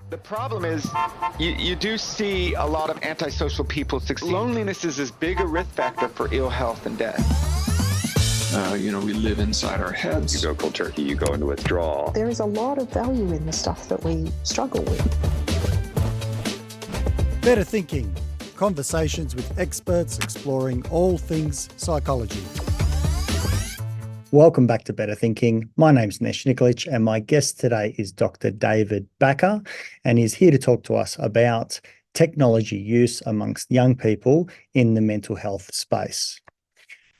The problem is you do see a lot of antisocial people succeed. Loneliness is as big a risk factor for ill health and death. We live inside our heads. You go cold turkey, you go into withdrawal. There is a lot of value in the stuff that we struggle with. Better Thinking. Conversations with experts exploring all things psychology. Welcome back to Better Thinking. My name's Nesh Nikolic and my guest today is Dr. David Bakker, and he's here to talk to us about technology use amongst young people in the mental health space.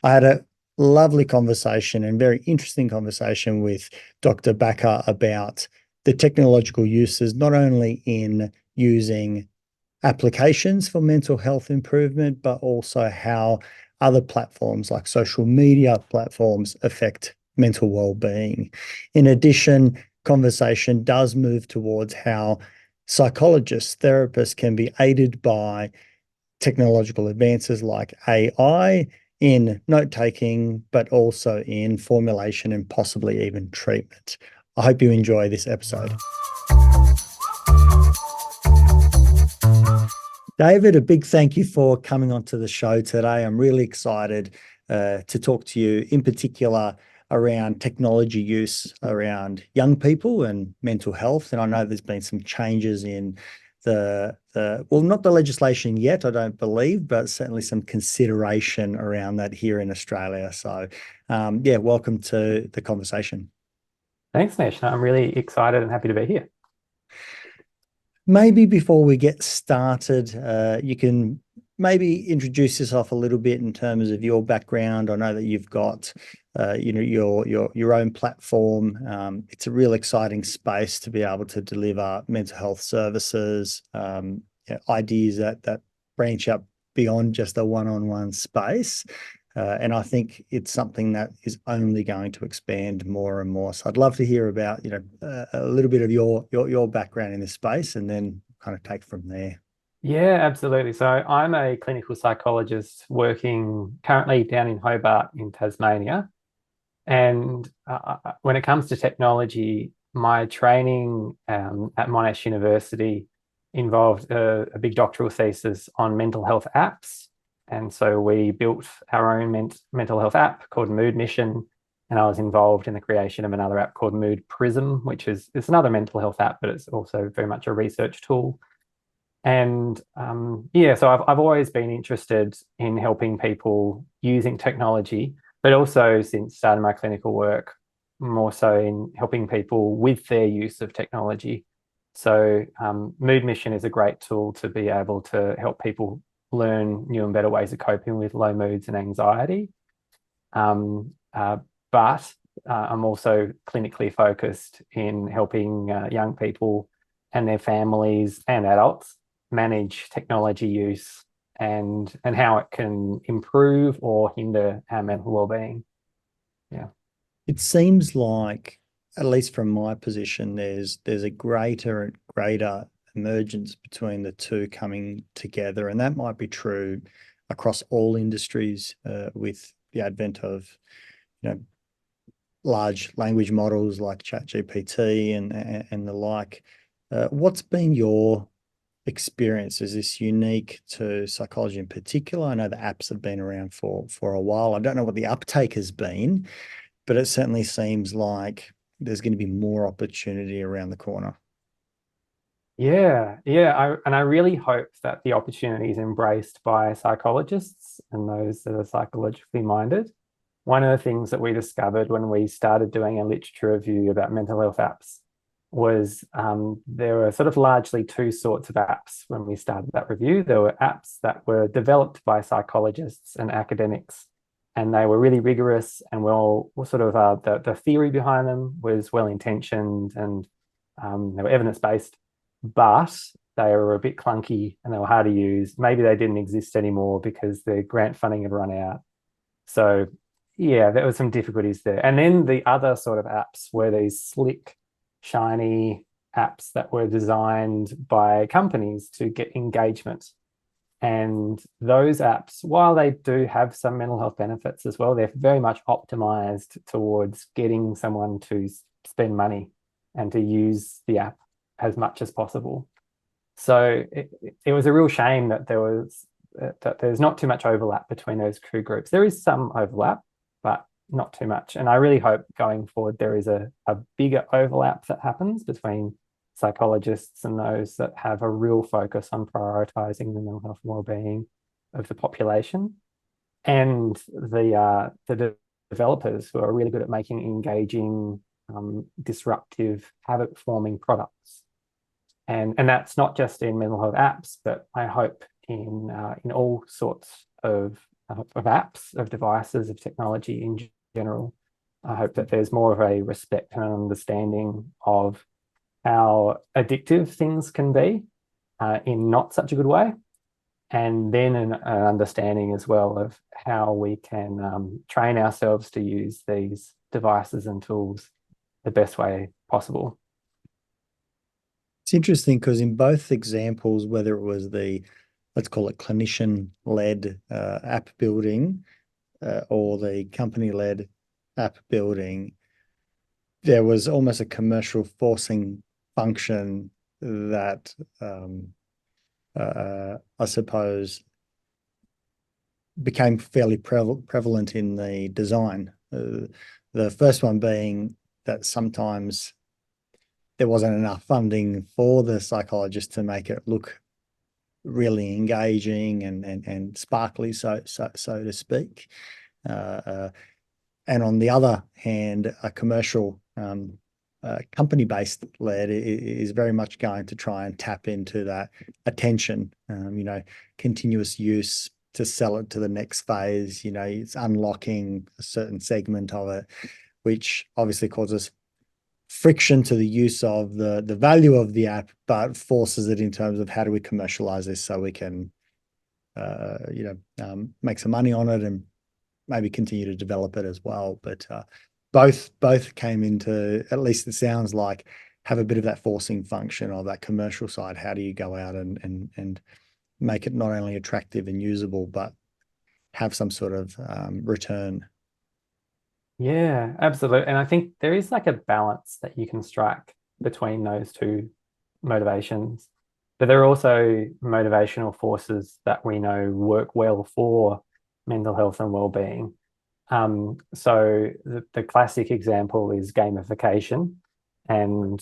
I had a lovely conversation and very interesting conversation with Dr. Bakker about the technological uses, not only in using applications for mental health improvement, but also how other platforms like social media platforms affect mental well-being. In addition, conversation does move towards how psychologists, therapists can be aided by technological advances like AI in note-taking, but also in formulation and possibly even treatment. I hope you enjoy this episode. David, a big thank you for coming onto the show today. I'm really excited to talk to you in particular around technology use around young people and mental health. And I know there's been some changes in not the legislation yet, I don't believe, but certainly some consideration around that here in Australia. So welcome to the conversation. Thanks, Nesh. I'm really excited and happy to be here. Maybe before we get started, you can maybe introduce yourself a little bit in terms of your background. I know that you've got, your own platform. It's a real exciting space to be able to deliver mental health services, ideas that branch up beyond just a one-on-one space. And I think it's something that is only going to expand more and more. So I'd love to hear about, a little bit of your background in this space and then kind of take from there. Yeah, absolutely. So I'm a clinical psychologist working currently down in Hobart in Tasmania. And when it comes to technology, my training at Monash University involved a big doctoral thesis on mental health apps. And so we built our own mental health app called MoodMission, and I was involved in the creation of another app called MoodPrism, which is another mental health app, but it's also very much a research tool. And so I've always been interested in helping people using technology, but also since starting my clinical work, more so in helping people with their use of technology. So MoodMission is a great tool to be able to help people learn new and better ways of coping with low moods and anxiety. But I'm also clinically focused in helping young people and their families and adults manage technology use and how it can improve or hinder our mental well-being. Yeah. It seems like, at least from my position, there's a greater and greater emergence between the two coming together, and that might be true across all industries with the advent of large language models like ChatGPT and the like. What's been your experience? Is this unique to psychology in particular? I know the apps have been around for a while. I don't know what the uptake has been, but it certainly seems like there's going to be more opportunity around the corner. Yeah. I really hope that the opportunity is embraced by psychologists and those that are psychologically minded. One of the things that we discovered when we started doing a literature review about mental health apps was there were sort of largely two sorts of apps when we started that review. There were apps that were developed by psychologists and academics, and they were really rigorous and the theory behind them was well-intentioned and they were evidence-based. But they were a bit clunky and they were hard to use. Maybe they didn't exist anymore because the grant funding had run out. So yeah, there were some difficulties there. And then the other sort of apps were these slick, shiny apps that were designed by companies to get engagement. And those apps, while they do have some mental health benefits as well, they're very much optimized towards getting someone to spend money and to use the app. as much as possible. So it was a real shame that there's not too much overlap between those two groups. There is some overlap, but not too much. And I really hope going forward there is a bigger overlap that happens between psychologists and those that have a real focus on prioritising the mental health and wellbeing of the population, and the developers who are really good at making engaging, disruptive, habit-forming products. And that's not just in mental health apps, but I hope in all sorts of apps, of devices, of technology in general. I hope that there's more of a respect and understanding of how addictive things can be in not such a good way, and then an understanding as well of how we can train ourselves to use these devices and tools the best way possible. It's interesting because in both examples, whether it was the, let's call it clinician-led app building or the company-led app building, there was almost a commercial forcing function that I suppose became fairly prevalent in the design. The first one being that sometimes there wasn't enough funding for the psychologist to make it look really engaging and sparkly, so to speak. And on the other hand, a commercial company-based led is very much going to try and tap into that attention, continuous use to sell it to the next phase. It's unlocking a certain segment of it, which obviously causes friction to the use of the value of the app, but forces it in terms of how do we commercialize this so we can, make some money on it and maybe continue to develop it as well. But both came into, at least it sounds like, have a bit of that forcing function of that commercial side. How do you go out and make it not only attractive and usable, but have some sort of return? Yeah, absolutely. And I think there is like a balance that you can strike between those two motivations. But there are also motivational forces that we know work well for mental health and well-being. So the classic example is gamification, and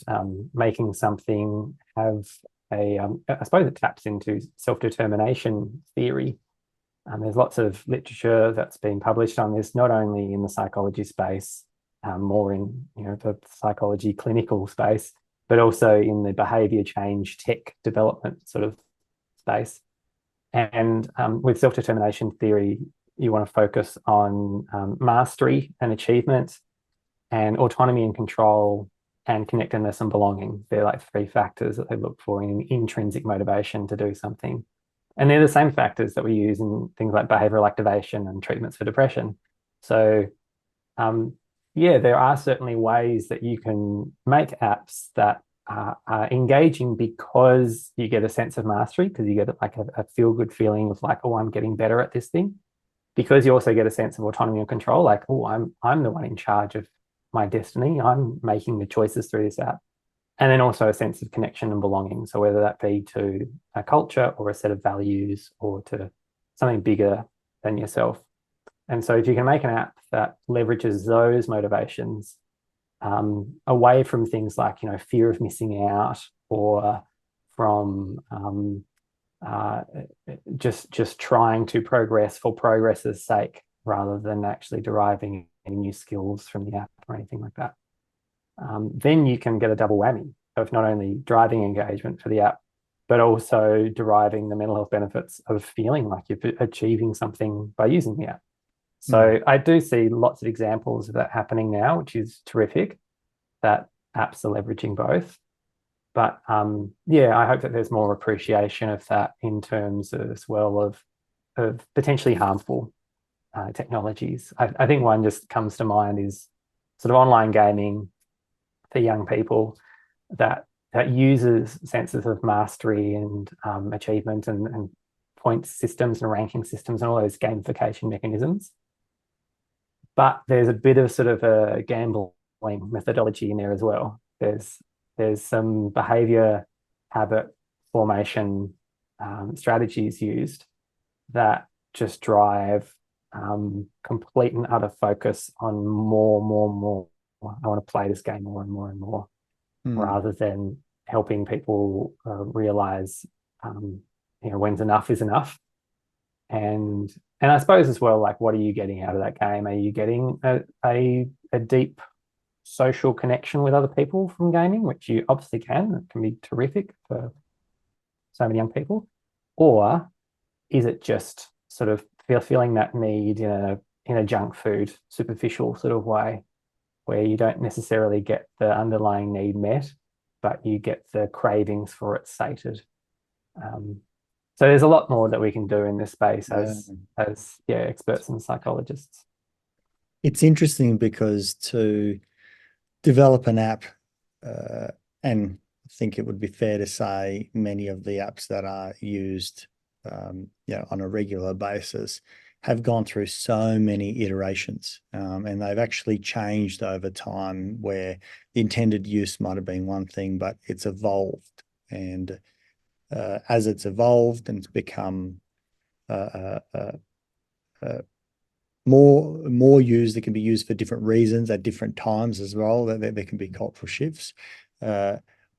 making something have I suppose it taps into self-determination theory. There's lots of literature that's been published on this, not only in the psychology space, more in the psychology clinical space, but also in the behaviour change tech development sort of space. And with self-determination theory, you want to focus on mastery and achievement, and autonomy and control, and connectedness and belonging. They're like three factors that they look for in intrinsic motivation to do something. And they're the same factors that we use in things like behavioural activation and treatments for depression. So, there are certainly ways that you can make apps that are engaging because you get a sense of mastery, because you get like a feel-good feeling of like, oh, I'm getting better at this thing. Because you also get a sense of autonomy and control, like, oh, I'm the one in charge of my destiny. I'm making the choices through this app. And then also a sense of connection and belonging. So whether that be to a culture or a set of values or to something bigger than yourself. And so if you can make an app that leverages those motivations away from things like, fear of missing out, or from just trying to progress for progress's sake, rather than actually deriving any new skills from the app or anything like that, then you can get a double whammy of not only driving engagement for the app, but also deriving the mental health benefits of feeling like you're achieving something by using the app. So I do see lots of examples of that happening now, which is terrific, that apps are leveraging both. But I hope that there's more appreciation of that in terms as well of potentially harmful technologies. I think one just comes to mind is sort of online gaming for young people that uses senses of mastery and achievement and point systems and ranking systems and all those gamification mechanisms. But there's a bit of sort of a gambling methodology in there as well. There's there's some behavior habit formation strategies used that just drive complete and utter focus on more. I want to play this game more and more and more, rather than helping people realize, when's enough is enough. And I suppose as well, like, what are you getting out of that game? Are you getting a deep social connection with other people from gaming, which you obviously can? It can be terrific for so many young people. Or is it just sort of feeling that need in a junk food, superficial sort of way, where you don't necessarily get the underlying need met, but you get the cravings for it sated? So there's a lot more that we can do in this space as experts and psychologists. It's interesting because to develop an app, and I think it would be fair to say many of the apps that are used on a regular basis have gone through so many iterations, and they've actually changed over time, where the intended use might have been one thing, but it's evolved. And as it's evolved and it's become more used, it can be used for different reasons at different times as well. There can be cultural shifts,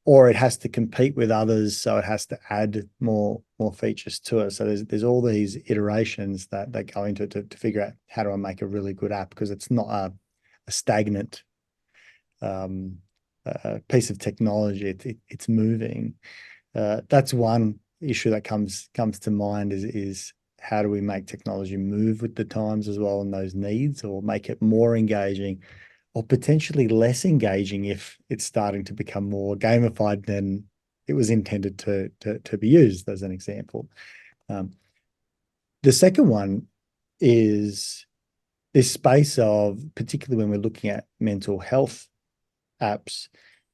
or it has to compete with others, so it has to add more features to it. So there's all these iterations that go into it to figure out, how do I make a really good app? Because it's not a stagnant piece of technology. It's moving. That's one issue that comes to mind is how do we make technology move with the times as well, and those needs, or make it more engaging, or potentially less engaging if it's starting to become more gamified than it was intended to be used, as an example. The second one is this space of, particularly when we're looking at mental health apps,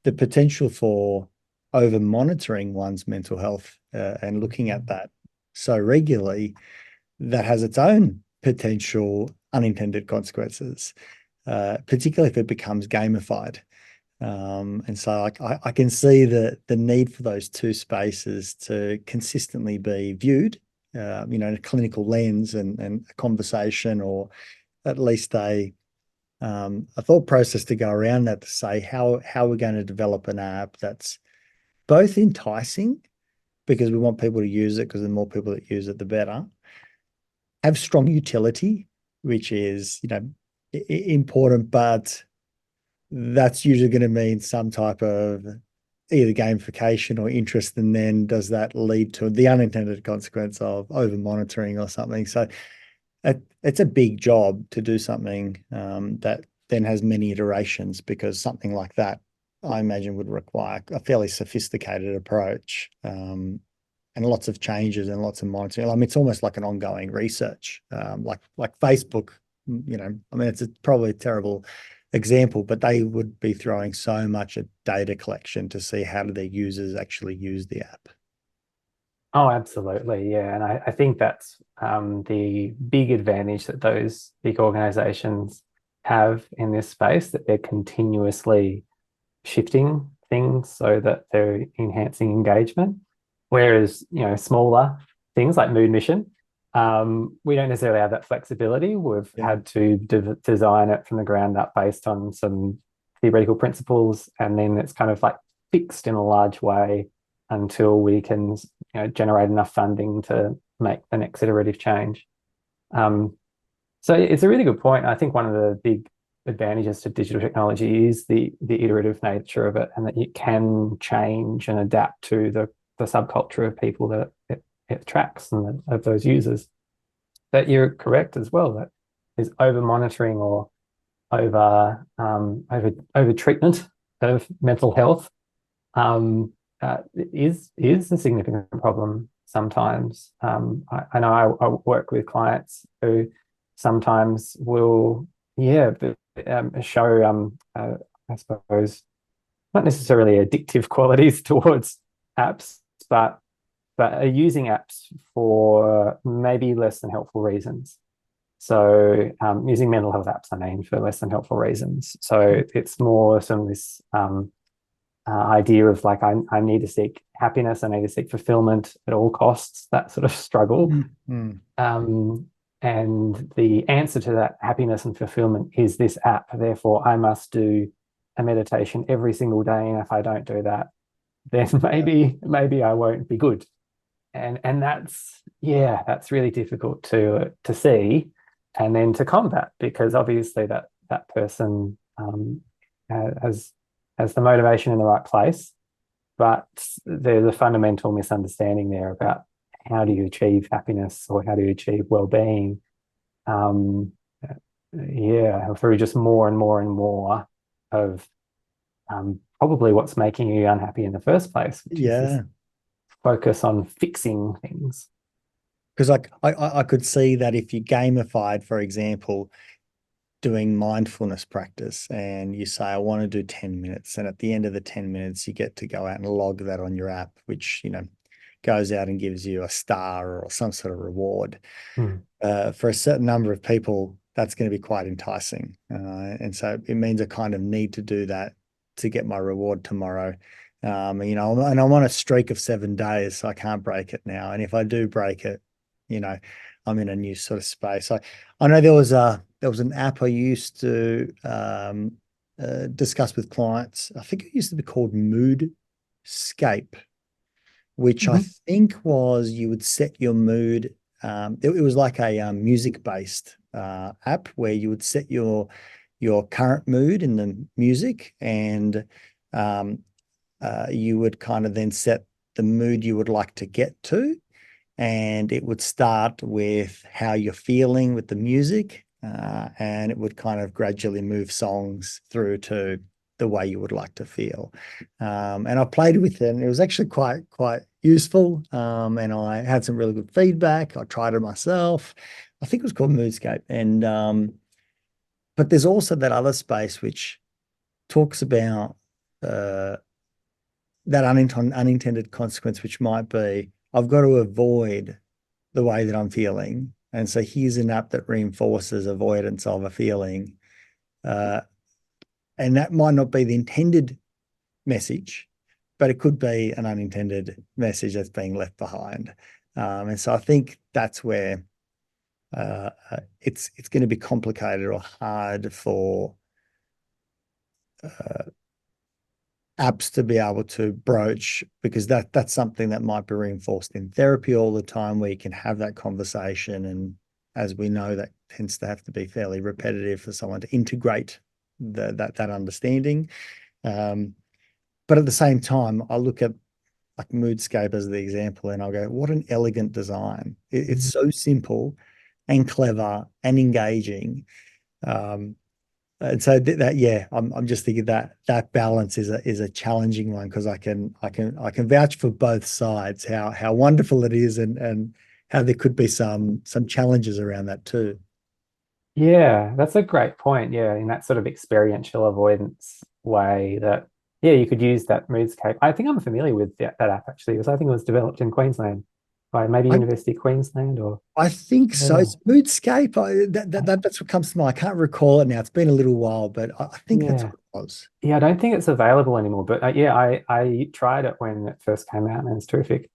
the potential for over monitoring one's mental health and looking at that so regularly, that has its own potential unintended consequences, particularly if it becomes gamified. And so I can see the need for those two spaces to consistently be viewed, in a clinical lens and a conversation, or at least a thought process to go around that, to say how we're going to develop an app that's both enticing, because we want people to use it, because the more people that use it, the better, have strong utility, which is, important, but that's usually going to mean some type of either gamification or interest, and then does that lead to the unintended consequence of over monitoring or something? So it's a big job to do something that then has many iterations, because something like that, I imagine, would require a fairly sophisticated approach, and lots of changes and lots of monitoring. I mean, it's almost like an ongoing research, like Facebook. It's probably a terrible example, but they would be throwing so much at data collection to see how do their users actually use the app. Oh, absolutely, yeah. And I think that's the big advantage that those big organizations have in this space, that they're continuously shifting things so that they're enhancing engagement. Whereas, smaller things like MoodMission, we don't necessarily have that flexibility. We've had to design it from the ground up based on some theoretical principles, and then it's kind of like fixed in a large way until we can generate enough funding to make the next iterative change. So it's a really good point. I think one of the big advantages to digital technology is the iterative nature of it, and that it can change and adapt to the subculture of people that it attracts and of those users. But you're correct as well, that is over monitoring or over treatment of mental health is a significant problem sometimes. I know I work with clients who sometimes will show I suppose not necessarily addictive qualities towards apps, but are using apps for maybe less than helpful reasons. So using mental health apps, for less than helpful reasons. So it's more some of this idea of like, I need to seek happiness, I need to seek fulfillment at all costs, that sort of struggle. And the answer to that happiness and fulfillment is this app. Therefore, I must do a meditation every single day. And if I don't do that, then maybe I won't be good. And that's really difficult to see and then to combat, because obviously that person has the motivation in the right place, but there's a fundamental misunderstanding there about how do you achieve happiness or how do you achieve well-being, through just more and more and more of probably what's making you unhappy in the first place, which is this focus on fixing things. Because I could see that if you gamified, for example, doing mindfulness practice, and you say, I want to do 10 minutes, and at the end of the 10 minutes, you get to go out and log that on your app, which, goes out and gives you a star or some sort of reward. For a certain number of people, that's going to be quite enticing. And so it means I kind of need to do that to get my reward tomorrow. And I'm on a streak of 7 days, so I can't break it now. And if I do break it, I'm in a new sort of space. I know there was an app I used to discuss with clients. I think it used to be called MoodScape, which I think was, you would set your mood. It was like a music-based app where you would set your current mood in the music, and you would kind of then set the mood you would like to get to, and it would start with how you're feeling with the music, and it would kind of gradually move songs through to the way you would like to feel. And I played with it, and it was actually quite useful. And I had some really good feedback. I tried it myself. I think it was called MoodScape. And but there's also that other space which talks about that unintended consequence, which might be, I've got to avoid the way that I'm feeling. And so here's an app that reinforces avoidance of a feeling. And that might not be the intended message, but it could be an unintended message that's being left behind. And so I think that's where it's going to be complicated or hard for apps to be able to broach, because that's something that might be reinforced in therapy all the time, where you can have that conversation. And as we know, that tends to have to be fairly repetitive for someone to integrate that understanding. But at the same time, I look at like MoodScape as the example, and I'll go, what an elegant design. It's so simple and clever and engaging. And so I'm just thinking that balance is a challenging one, because I can vouch for both sides, how wonderful it is, and how there could be some challenges around that too. Yeah, that's a great point. Yeah, in that sort of experiential avoidance way, that you could use that MoodScape. I think I'm familiar with that app, actually, because I think it was developed in Queensland by maybe University of Queensland, or I think so. It's MoodScape. That's what comes to mind. I can't recall it now. It's been a little while, but I think that's what it was. Yeah, I don't think it's available anymore. But I tried it when it first came out, and it's terrific.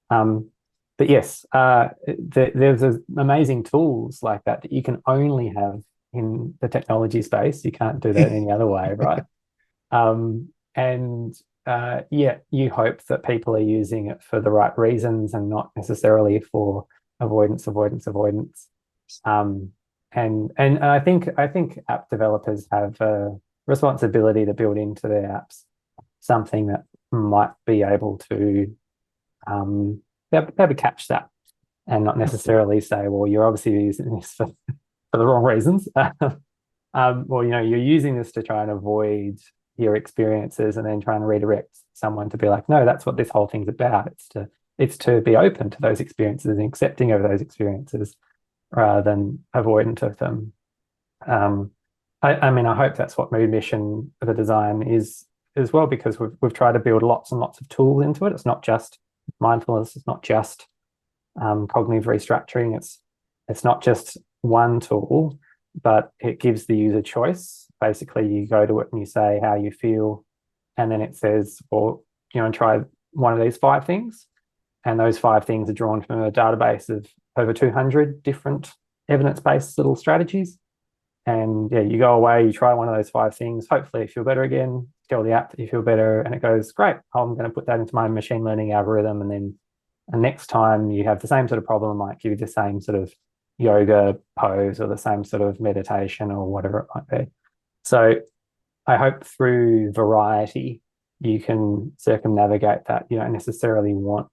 But yes, there's amazing tools like that you can only have in the technology space. You can't do that any other way, right? You hope that people are using it for the right reasons and not necessarily for avoidance. And I think app developers have a responsibility to build into their apps something that might be able to be able to catch that, and not necessarily say, well, you're obviously using this for the wrong reasons. Well, you're using this to try and avoid your experiences, and then trying to redirect someone to be like, no, that's what this whole thing's about. It's to be open to those experiences and accepting of those experiences rather than avoidant of them. I hope that's what MoodMission, the design, is as well, because we've tried to build lots and lots of tools into it. It's not just mindfulness, it's not just cognitive restructuring, it's not just one tool, but it gives the user choice. Basically, you go to it and you say how you feel, and then it says, well, try one of these 5 things. And those 5 things are drawn from a database of over 200 different evidence-based little strategies. And yeah, you go away, you try one of those 5 things, hopefully you feel better again, tell the app that you feel better, and it goes, great, I'm going to put that into my machine learning algorithm. And then the next time you have the same sort of problem, I might give you the same sort of yoga pose or the same sort of meditation or whatever it might be. So I hope through variety, you can circumnavigate that. You don't necessarily want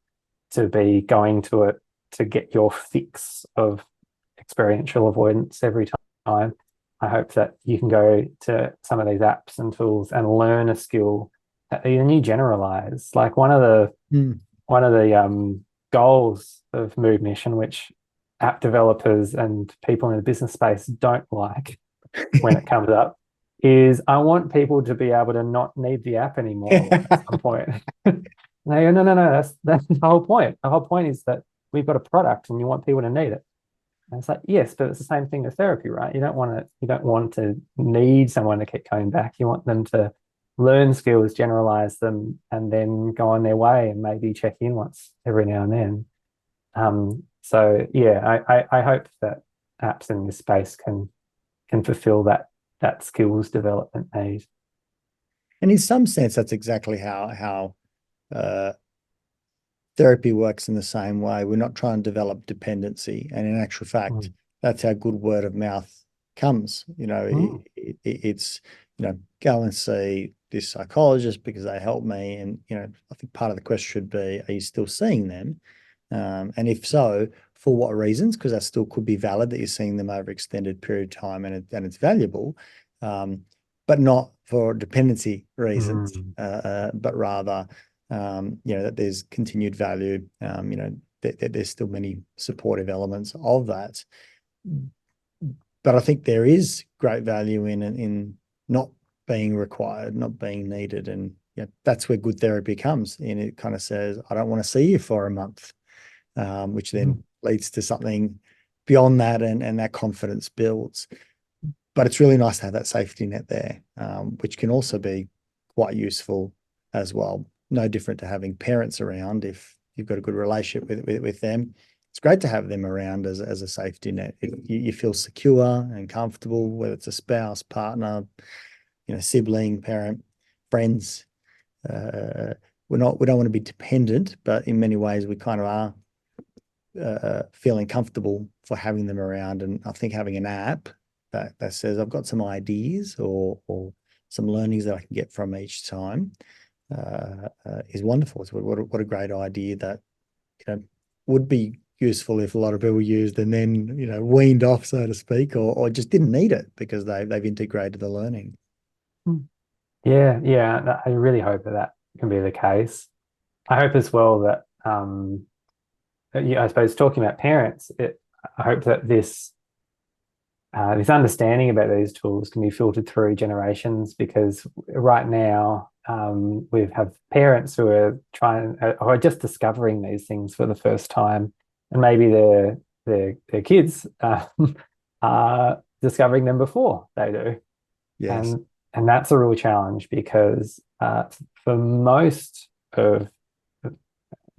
to be going to it to get your fix of experiential avoidance every time. I hope that you can go to some of these apps and tools and learn a skill that then you generalize. Like one of the goals of MoodMission, which app developers and people in the business space don't like when it comes up, is I want people to be able to not need the app anymore at some point. They go, no, that's the whole point. The whole point is that we've got a product and you want people to need it. And it's like, yes, but it's the same thing with therapy, right? You don't want to need someone to keep coming back. You want them to learn skills, generalize them, and then go on their way and maybe check in once every now and then. So yeah, I hope that apps in this space can fulfill that skills development need. And in some sense, that's exactly how therapy works in the same way. We're not trying to develop dependency. And in actual fact, that's how good word of mouth comes. It's, go and see this psychologist because they help me. And, I think part of the question should be, are you still seeing them? And if so, for what reasons? Because that still could be valid that you're seeing them over extended period of time and it's valuable, but not for dependency reasons, but rather, that there's continued value, that there's still many supportive elements of that. But I think there is great value in not being required, not being needed. And that's where good therapy comes in. It kind of says, I don't want to see you for a month, which then leads to something beyond that, and that confidence builds. But it's really nice to have that safety net there, which can also be quite useful as well. No different to having parents around. If you've got a good relationship with them, it's great to have them around as a safety net. You feel secure and comfortable, whether it's a spouse, partner, sibling, parent, friends. We don't want to be dependent, but in many ways we kind of are feeling comfortable for having them around. And I think having an app that says I've got some ideas or some learnings that I can get from each time is wonderful. It's what a great idea that would be useful if a lot of people used and then weaned off, so to speak, or just didn't need it because they've integrated the learning. Yeah, I really hope that can be the case. I hope as well that I suppose talking about parents, I hope that this understanding about these tools can be filtered through generations, because right now we have parents who are just discovering these things for the first time, and maybe their kids are discovering them before they do. Yes. And that's a real challenge, because for most of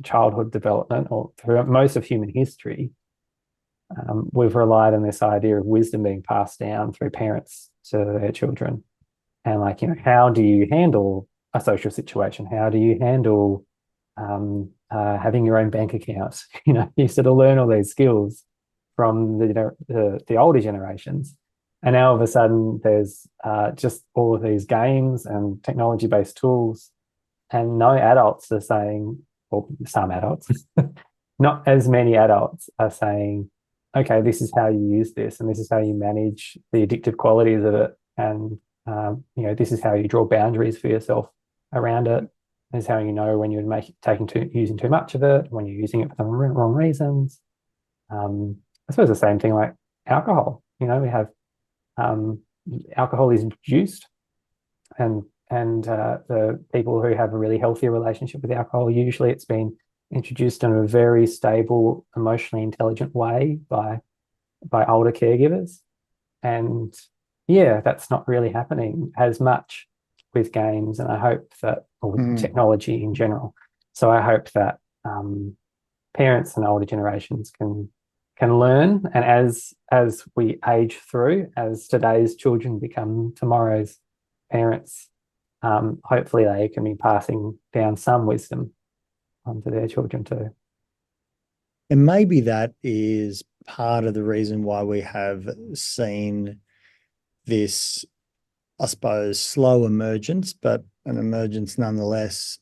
childhood development, or for most of human history, we've relied on this idea of wisdom being passed down through parents to their children. And how do you handle a social situation? How do you handle having your own bank account? You sort of learn all these skills from the older generations. And now all of a sudden there's just all of these games and technology-based tools, and no adults are saying, or some adults, not as many adults are saying, okay, this is how you use this, and this is how you manage the addictive qualities of it, and this is how you draw boundaries for yourself around it. This is how you know when you're using too much of it, when you're using it for the wrong reasons. I suppose the same thing like alcohol. We have alcohol is introduced, and the people who have a really healthy relationship with alcohol, usually it's been introduced in a very stable, emotionally intelligent way by older caregivers. And yeah, that's not really happening as much with games, and I hope that, or with technology in general. So I hope that parents and older generations can learn, and as we age through, as today's children become tomorrow's parents, hopefully they can be passing down some wisdom onto their children too. And maybe that is part of the reason why we have seen this, I suppose, slow emergence, but an emergence nonetheless,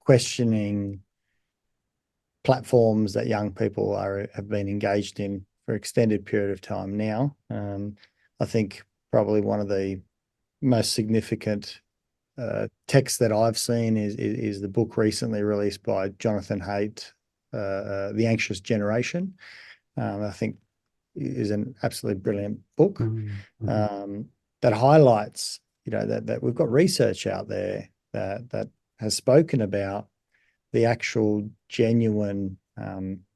questioning platforms that young people have been engaged in for an extended period of time now. I think probably one of the most significant texts that I've seen is the book recently released by Jonathan Haidt, The Anxious Generation. I think is an absolutely brilliant book that highlights, that we've got research out there that has spoken about the actual genuine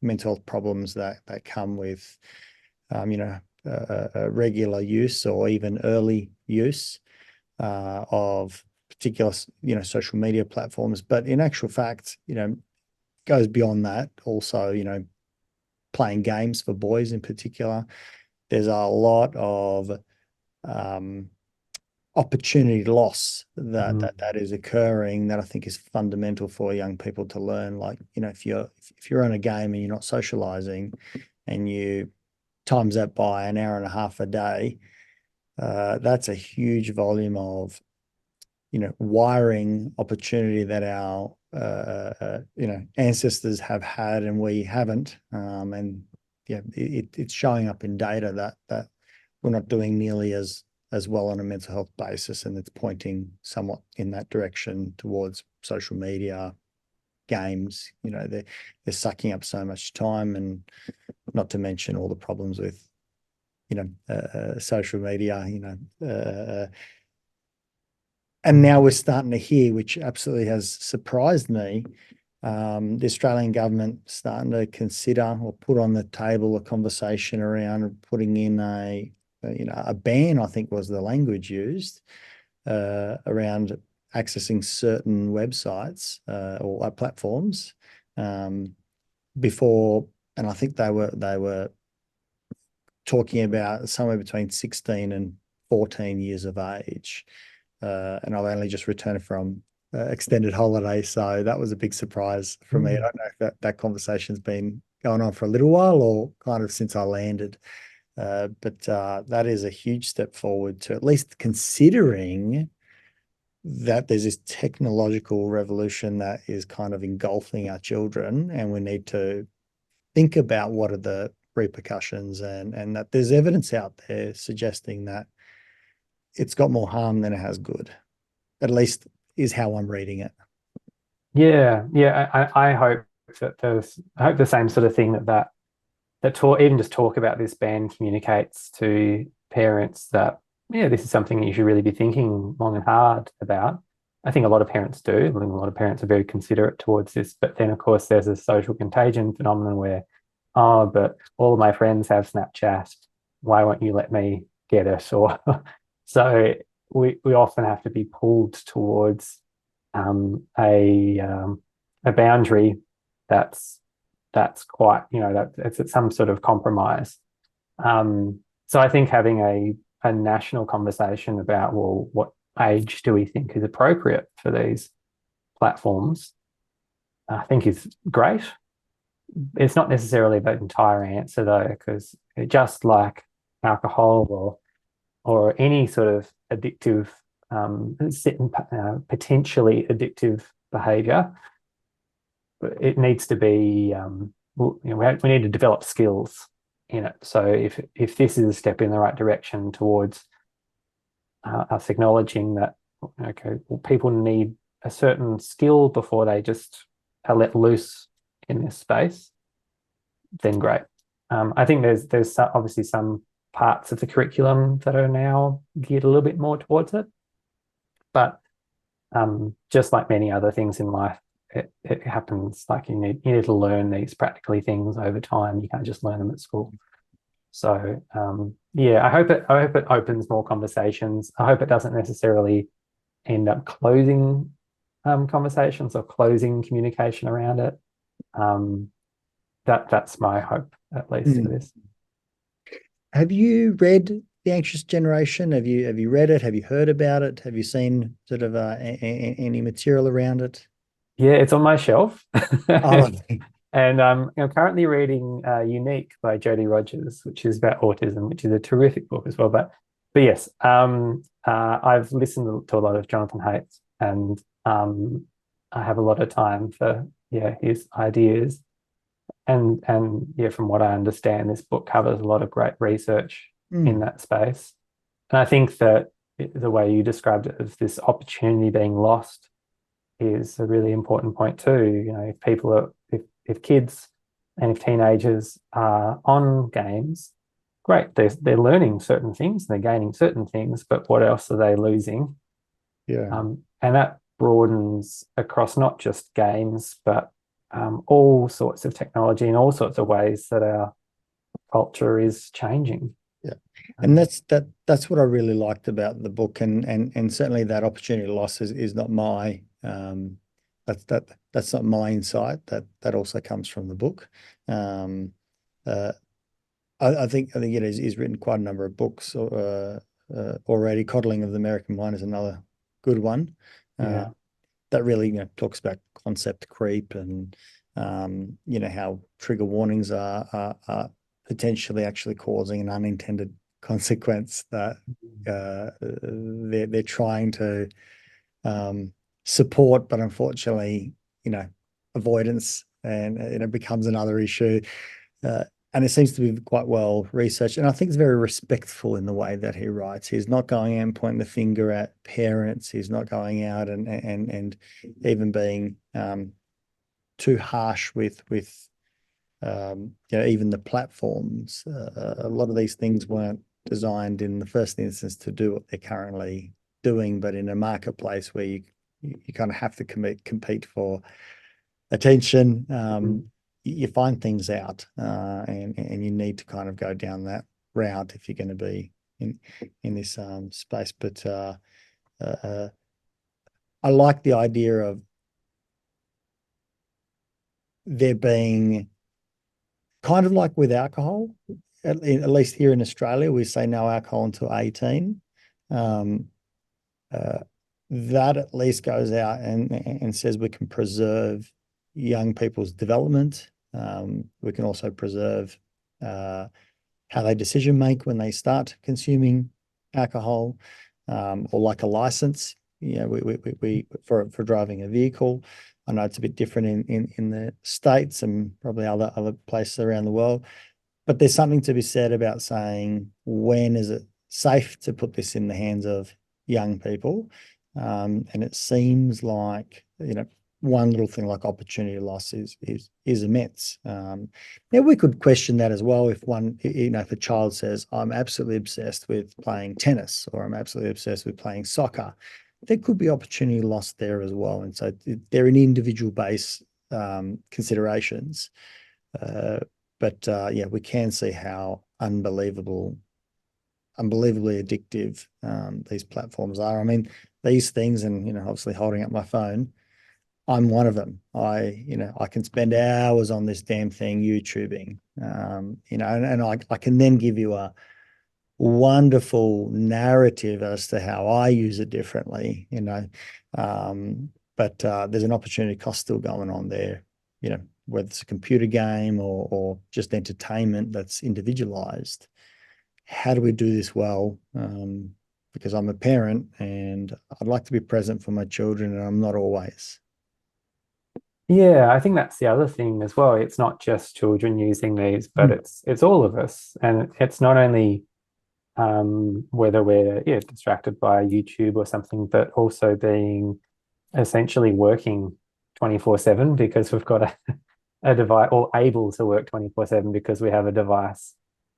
mental health problems that come with, regular use or even early use of particular, social media platforms. But in actual fact, goes beyond that. Also, playing games for boys in particular. There's a lot of opportunity loss that is occurring that I think is fundamental for young people to learn. Like, if you're on a game and you're not socializing and you times that by an hour and a half a day, that's a huge volume of, wiring opportunity that our, ancestors have had and we haven't. And yeah, it's showing up in data that we're not doing nearly as well on a mental health basis, and it's pointing somewhat in that direction towards social media, games. They're sucking up so much time, and not to mention all the problems with, social media, and now we're starting to hear, which absolutely has surprised me, the Australian government starting to consider or put on the table a conversation around putting in a ban, I think was the language used, around accessing certain websites or platforms before, and I think they were talking about somewhere between 16 and 14 years of age. And I've only just returned from extended holiday, so that was a big surprise for me. I don't know if that conversation's been going on for a little while or kind of since I landed. But that is a huge step forward to at least considering that there's this technological revolution that is kind of engulfing our children, and we need to think about what are the repercussions, and that there's evidence out there suggesting that it's got more harm than it has good, at least is how I'm reading it. Yeah. I hope that the same sort of thing that even just talk about this ban communicates to parents that, this is something that you should really be thinking long and hard about. I think a lot of parents do. I think a lot of parents are very considerate towards this. But then, of course, there's a social contagion phenomenon where, but all of my friends have Snapchat. Why won't you let me get it? Or so we often have to be pulled towards a boundary that's quite, it's at some sort of compromise. So I think having a national conversation about, well, what age do we think is appropriate for these platforms, I think is great. It's not necessarily the entire answer though, because just like alcohol or any sort of addictive, potentially addictive behaviour, it needs to be, we need to develop skills in it. So if this is a step in the right direction towards us acknowledging that, okay, well, people need a certain skill before they just are let loose in this space, then great. I think there's obviously some parts of the curriculum that are now geared a little bit more towards it, but just like many other things in life, it happens. Like you need to learn these practically things over time. You can't just learn them at school. So I hope it opens more conversations. I hope it doesn't necessarily end up closing conversations or closing communication around it. That's my hope, at least, for this. Have you read The Anxious Generation? Have you read it? Have you heard about it? Have you seen sort of any material around it? Yeah, it's on my shelf. Oh, And I'm currently reading Unique by Jodie Rogers, which is about autism, which is a terrific book as well. But yes, I've listened to a lot of Jonathan Haidt's, and I have a lot of time for his ideas. And from what I understand, this book covers a lot of great research in that space. And I think that the way you described it as this opportunity being lost is a really important point too. If people are, if kids and if teenagers are on games, great, they're learning certain things, they're gaining certain things, but what else are they losing? Yeah. And that broadens across not just games, but all sorts of technology and all sorts of ways that our culture is changing. Yeah, and that's what I really liked about the book, and certainly that opportunity loss is not my that's not my insight. That also comes from the book. I think it is. He's written quite a number of books already. Coddling of the American Mind is another good one. That really talks about concept creep and how trigger warnings are potentially actually causing an unintended consequence that they're trying to support, but unfortunately, avoidance and it becomes another issue. And it seems to be quite well researched. And I think it's very respectful in the way that he writes. He's not going out and pointing the finger at parents. He's not going out and even being too harsh with even the platforms. A lot of these things weren't designed in the first instance to do what they're currently doing, but in a marketplace where you kind of have to compete for attention, you find things out, and you need to kind of go down that route if you're going to be in this space. But I like the idea of there being kind of like with alcohol, at least here in Australia, we say no alcohol until 18. That at least goes out and says we can preserve young people's development. We can also preserve how they decision make when they start consuming alcohol, or like a license. We for driving a vehicle. I know it's a bit different in the States and probably other places around the world, but there's something to be said about saying, when is it safe to put this in the hands of young people? And it seems like, one little thing like opportunity loss is immense. Now we could question that as well. If if a child says, I'm absolutely obsessed with playing tennis, or I'm absolutely obsessed with playing soccer, there could be opportunity lost there as well. And so they're in individual based considerations. But we can see how unbelievably addictive these platforms are. I mean, these things, and obviously holding up my phone, I'm one of them. I can spend hours on this damn thing, YouTubing, and I can then give you a wonderful narrative as to how I use it differently, but there's an opportunity cost still going on there, whether it's a computer game or just entertainment that's individualized. How do we do this well? Because I'm a parent and I'd like to be present for my children, and I'm not always. Yeah, I think that's the other thing as well. It's not just children using these, but it's all of us. And it's not only whether we're distracted by YouTube or something, but also being essentially working 24/7 because we've got a device, or able to work 24/7 because we have a device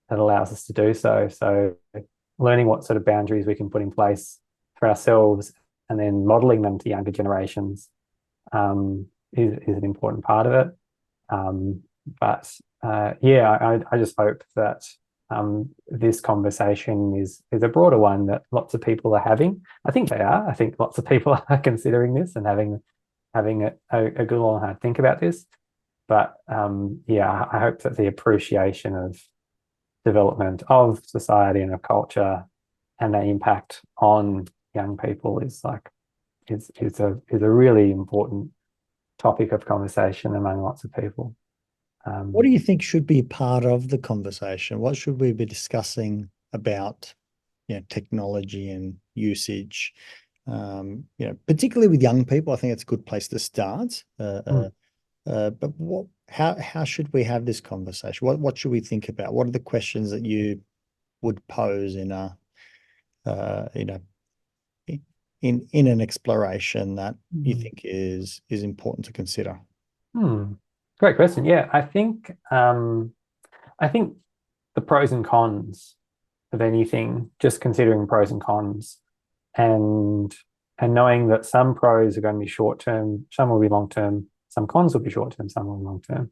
that allows us to do so. So learning what sort of boundaries we can put in place for ourselves and then modeling them to younger generations is an important part of it. I just hope that this conversation is a broader one that lots of people are having. I think they are. I think lots of people are considering this and having a good long hard think about this. But yeah, I hope that the appreciation of development of society and of culture and the impact on young people is a really important topic of conversation among lots of people. What do you think should be part of the conversation? What should we be discussing about, technology and usage? Particularly with young people, I think it's a good place to start. But how should we have this conversation? What should we think about? What are the questions that you would pose in an exploration that you think is important to consider? Great question. Yeah, I think the pros and cons of anything, just considering pros and cons, and knowing that some pros are going to be short term, some will be long term, some cons will be short term, some will be long term.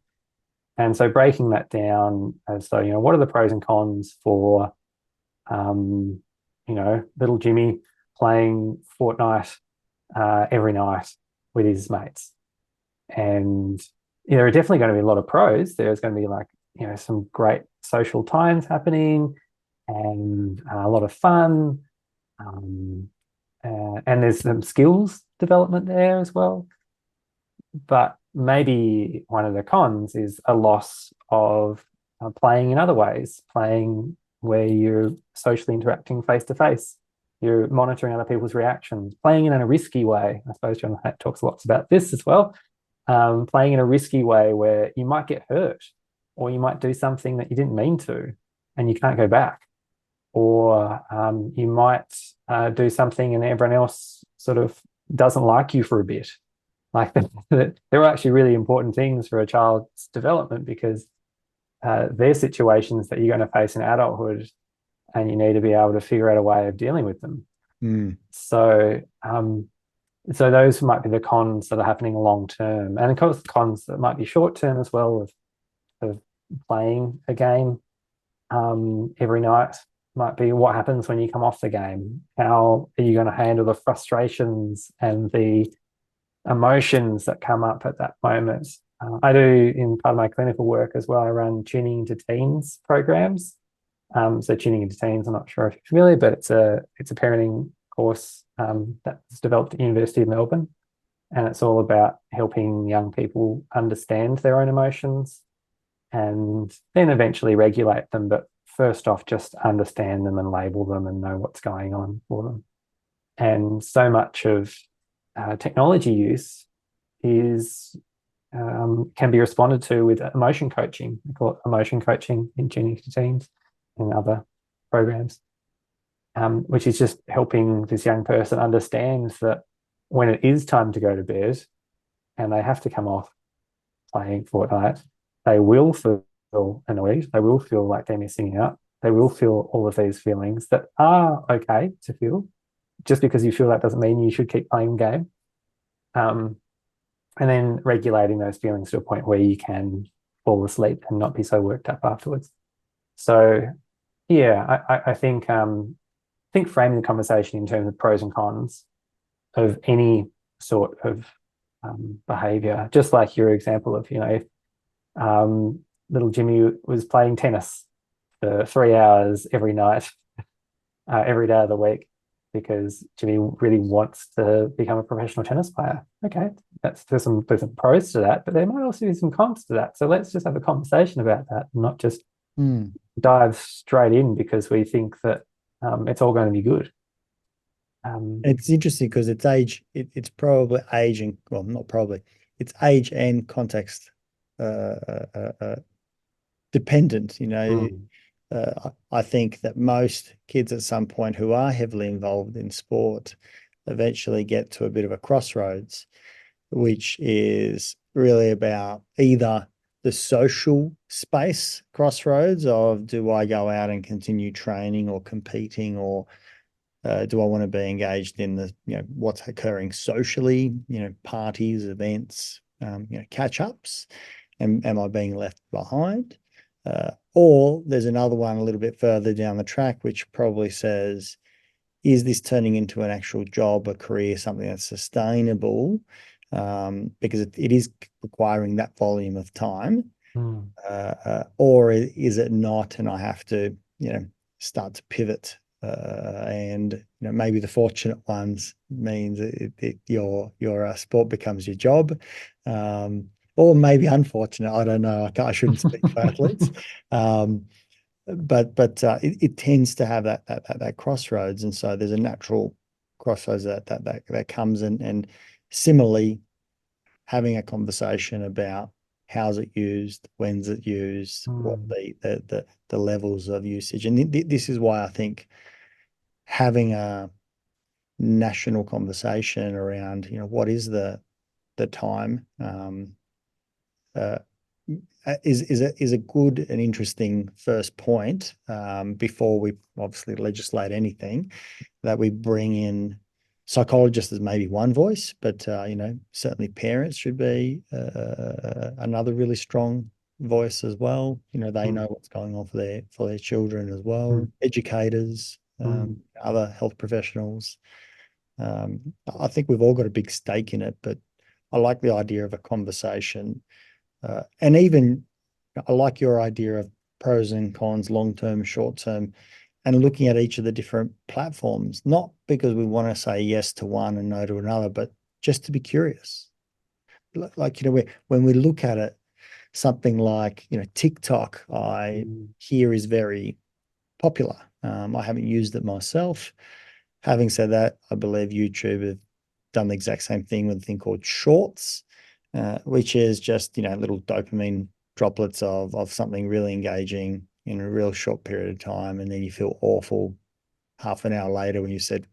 And so breaking that down as though, what are the pros and cons for little Jimmy playing Fortnite every night with his mates. And there are definitely going to be a lot of pros. There's going to be some great social times happening and a lot of fun. And there's some skills development there as well. But maybe one of the cons is a loss of playing in other ways, playing where you're socially interacting face to face. You're monitoring other people's reactions, playing in a risky way. I suppose John Hatt talks lots about this as well. Playing in a risky way where you might get hurt, or you might do something that you didn't mean to and you can't go back. Or you might do something and everyone else sort of doesn't like you for a bit. Like there are actually really important things for a child's development, because they're situations that you're going to face in adulthood, and you need to be able to figure out a way of dealing with them. So those might be the cons that are happening long term, and of course cons that might be short term as well of playing a game every night. Might be what happens when you come off the game. How are you going to handle the frustrations and the emotions that come up at that moment? I do, in part of my clinical work as well, I run tuning into teens programs. So tuning into teens, I'm not sure if you're familiar, but it's a parenting course that's developed at the University of Melbourne, and it's all about helping young people understand their own emotions and then eventually regulate them, but first off just understand them and label them and know what's going on for them. And so much of technology use can be responded to with emotion coaching. We call it emotion coaching in tuning to teens and other programs, which is just helping this young person understand that when it is time to go to bed and they have to come off playing Fortnite, they will feel annoyed, they will feel like they're missing out, they will feel all of these feelings that are okay to feel. Just because you feel that doesn't mean you should keep playing the game. And then regulating those feelings to a point where you can fall asleep and not be so worked up afterwards. So yeah, I think framing the conversation in terms of pros and cons of any sort of behavior, just like your example of, if little Jimmy was playing tennis for 3 hours every night, every day of the week, because Jimmy really wants to become a professional tennis player. Okay, there's some pros to that, but there might also be some cons to that. So let's just have a conversation about that, and not just dive straight in because we think that it's all going to be good. It's interesting because it's age. It's probably age and not probably. It's age and context dependent. I think that most kids at some point who are heavily involved in sport eventually get to a bit of a crossroads, which is really about either the social space crossroads of, do I go out and continue training or competing, or do I want to be engaged in the, what's occurring socially, parties, events, catch-ups, and am I being left behind? Or there's another one a little bit further down the track, which probably says, is this turning into an actual job, a career, something that's sustainable? Because it is requiring that volume of time. Or is it not? And I have to, start to pivot. And maybe the fortunate ones means your sport becomes your job, or maybe unfortunate. I don't know. I shouldn't speak for athletes, but it tends to have that crossroads, and so there's a natural crossroads that comes in, and similarly, having a conversation about how's it used, when's it used, what the levels of usage, and this is why I think having a national conversation around, what is the time, is a good and interesting first point, before we obviously legislate anything, that we bring in psychologists as maybe one voice, but certainly parents should be another really strong voice as well. They know what's going on for their children as well. Educators, other health professionals. I think we've all got a big stake in it, but I like the idea of a conversation, and even I like your idea of pros and cons, long-term, short-term, and looking at each of the different platforms, not because we want to say yes to one and no to another, but just to be curious. Like, when we look at it, something like, TikTok, I hear is very popular. I haven't used it myself. Having said that, I believe YouTube have done the exact same thing with a thing called Shorts, which is just, little dopamine droplets of something really engaging in a real short period of time, and then you feel awful half an hour later when you said,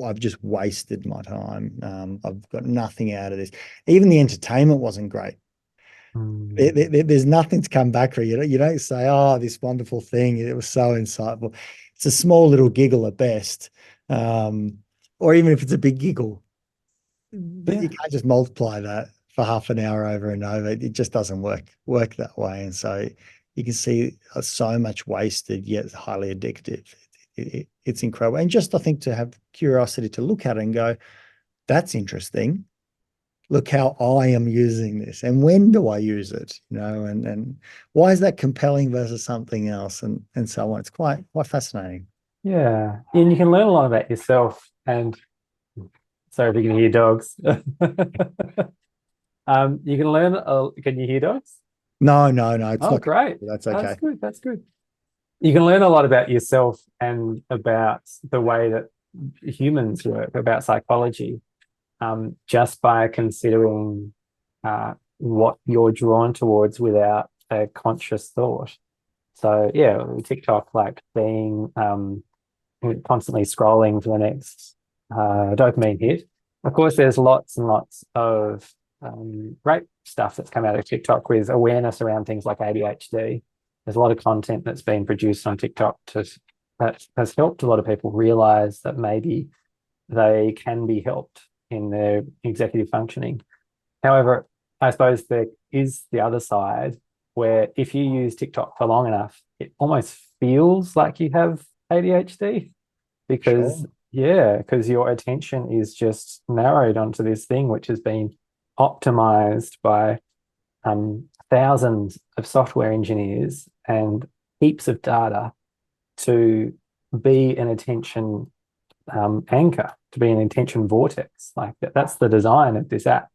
I've just wasted my time. I've got nothing out of this. Even the entertainment wasn't great. There's nothing to come back for. You don't say, oh, this wonderful thing, it was so insightful. It's a small little giggle at best, or even if it's a big giggle, but you can't just multiply that for half an hour over and over. It just doesn't work that way. And so you can see so much wasted, yet highly addictive. It's incredible. And just, I think, to have curiosity to look at it and go, that's interesting. Look how I am using this, and when do I use it? And why is that compelling versus something else, and so on. It's quite fascinating. Yeah, and you can learn a lot about yourself. And sorry if you can hear dogs. You can learn. Can you hear dogs? No, it's not great. That's okay. That's good. You can learn a lot about yourself and about the way that humans work, about psychology, just by considering what you're drawn towards without a conscious thought. So yeah, TikTok, like being constantly scrolling for the next dopamine hit. Of course, there's lots and lots of great stuff that's come out of TikTok with awareness around things like ADHD. There's a lot of content that's been produced on TikTok that has helped a lot of people realize that maybe they can be helped in their executive functioning. However, I suppose there is the other side, where if you use TikTok for long enough, it almost feels like you have ADHD, because because your attention is just narrowed onto this thing which has been optimized by thousands of software engineers and heaps of data to be an attention anchor, to be an attention vortex. Like that's the design of this app.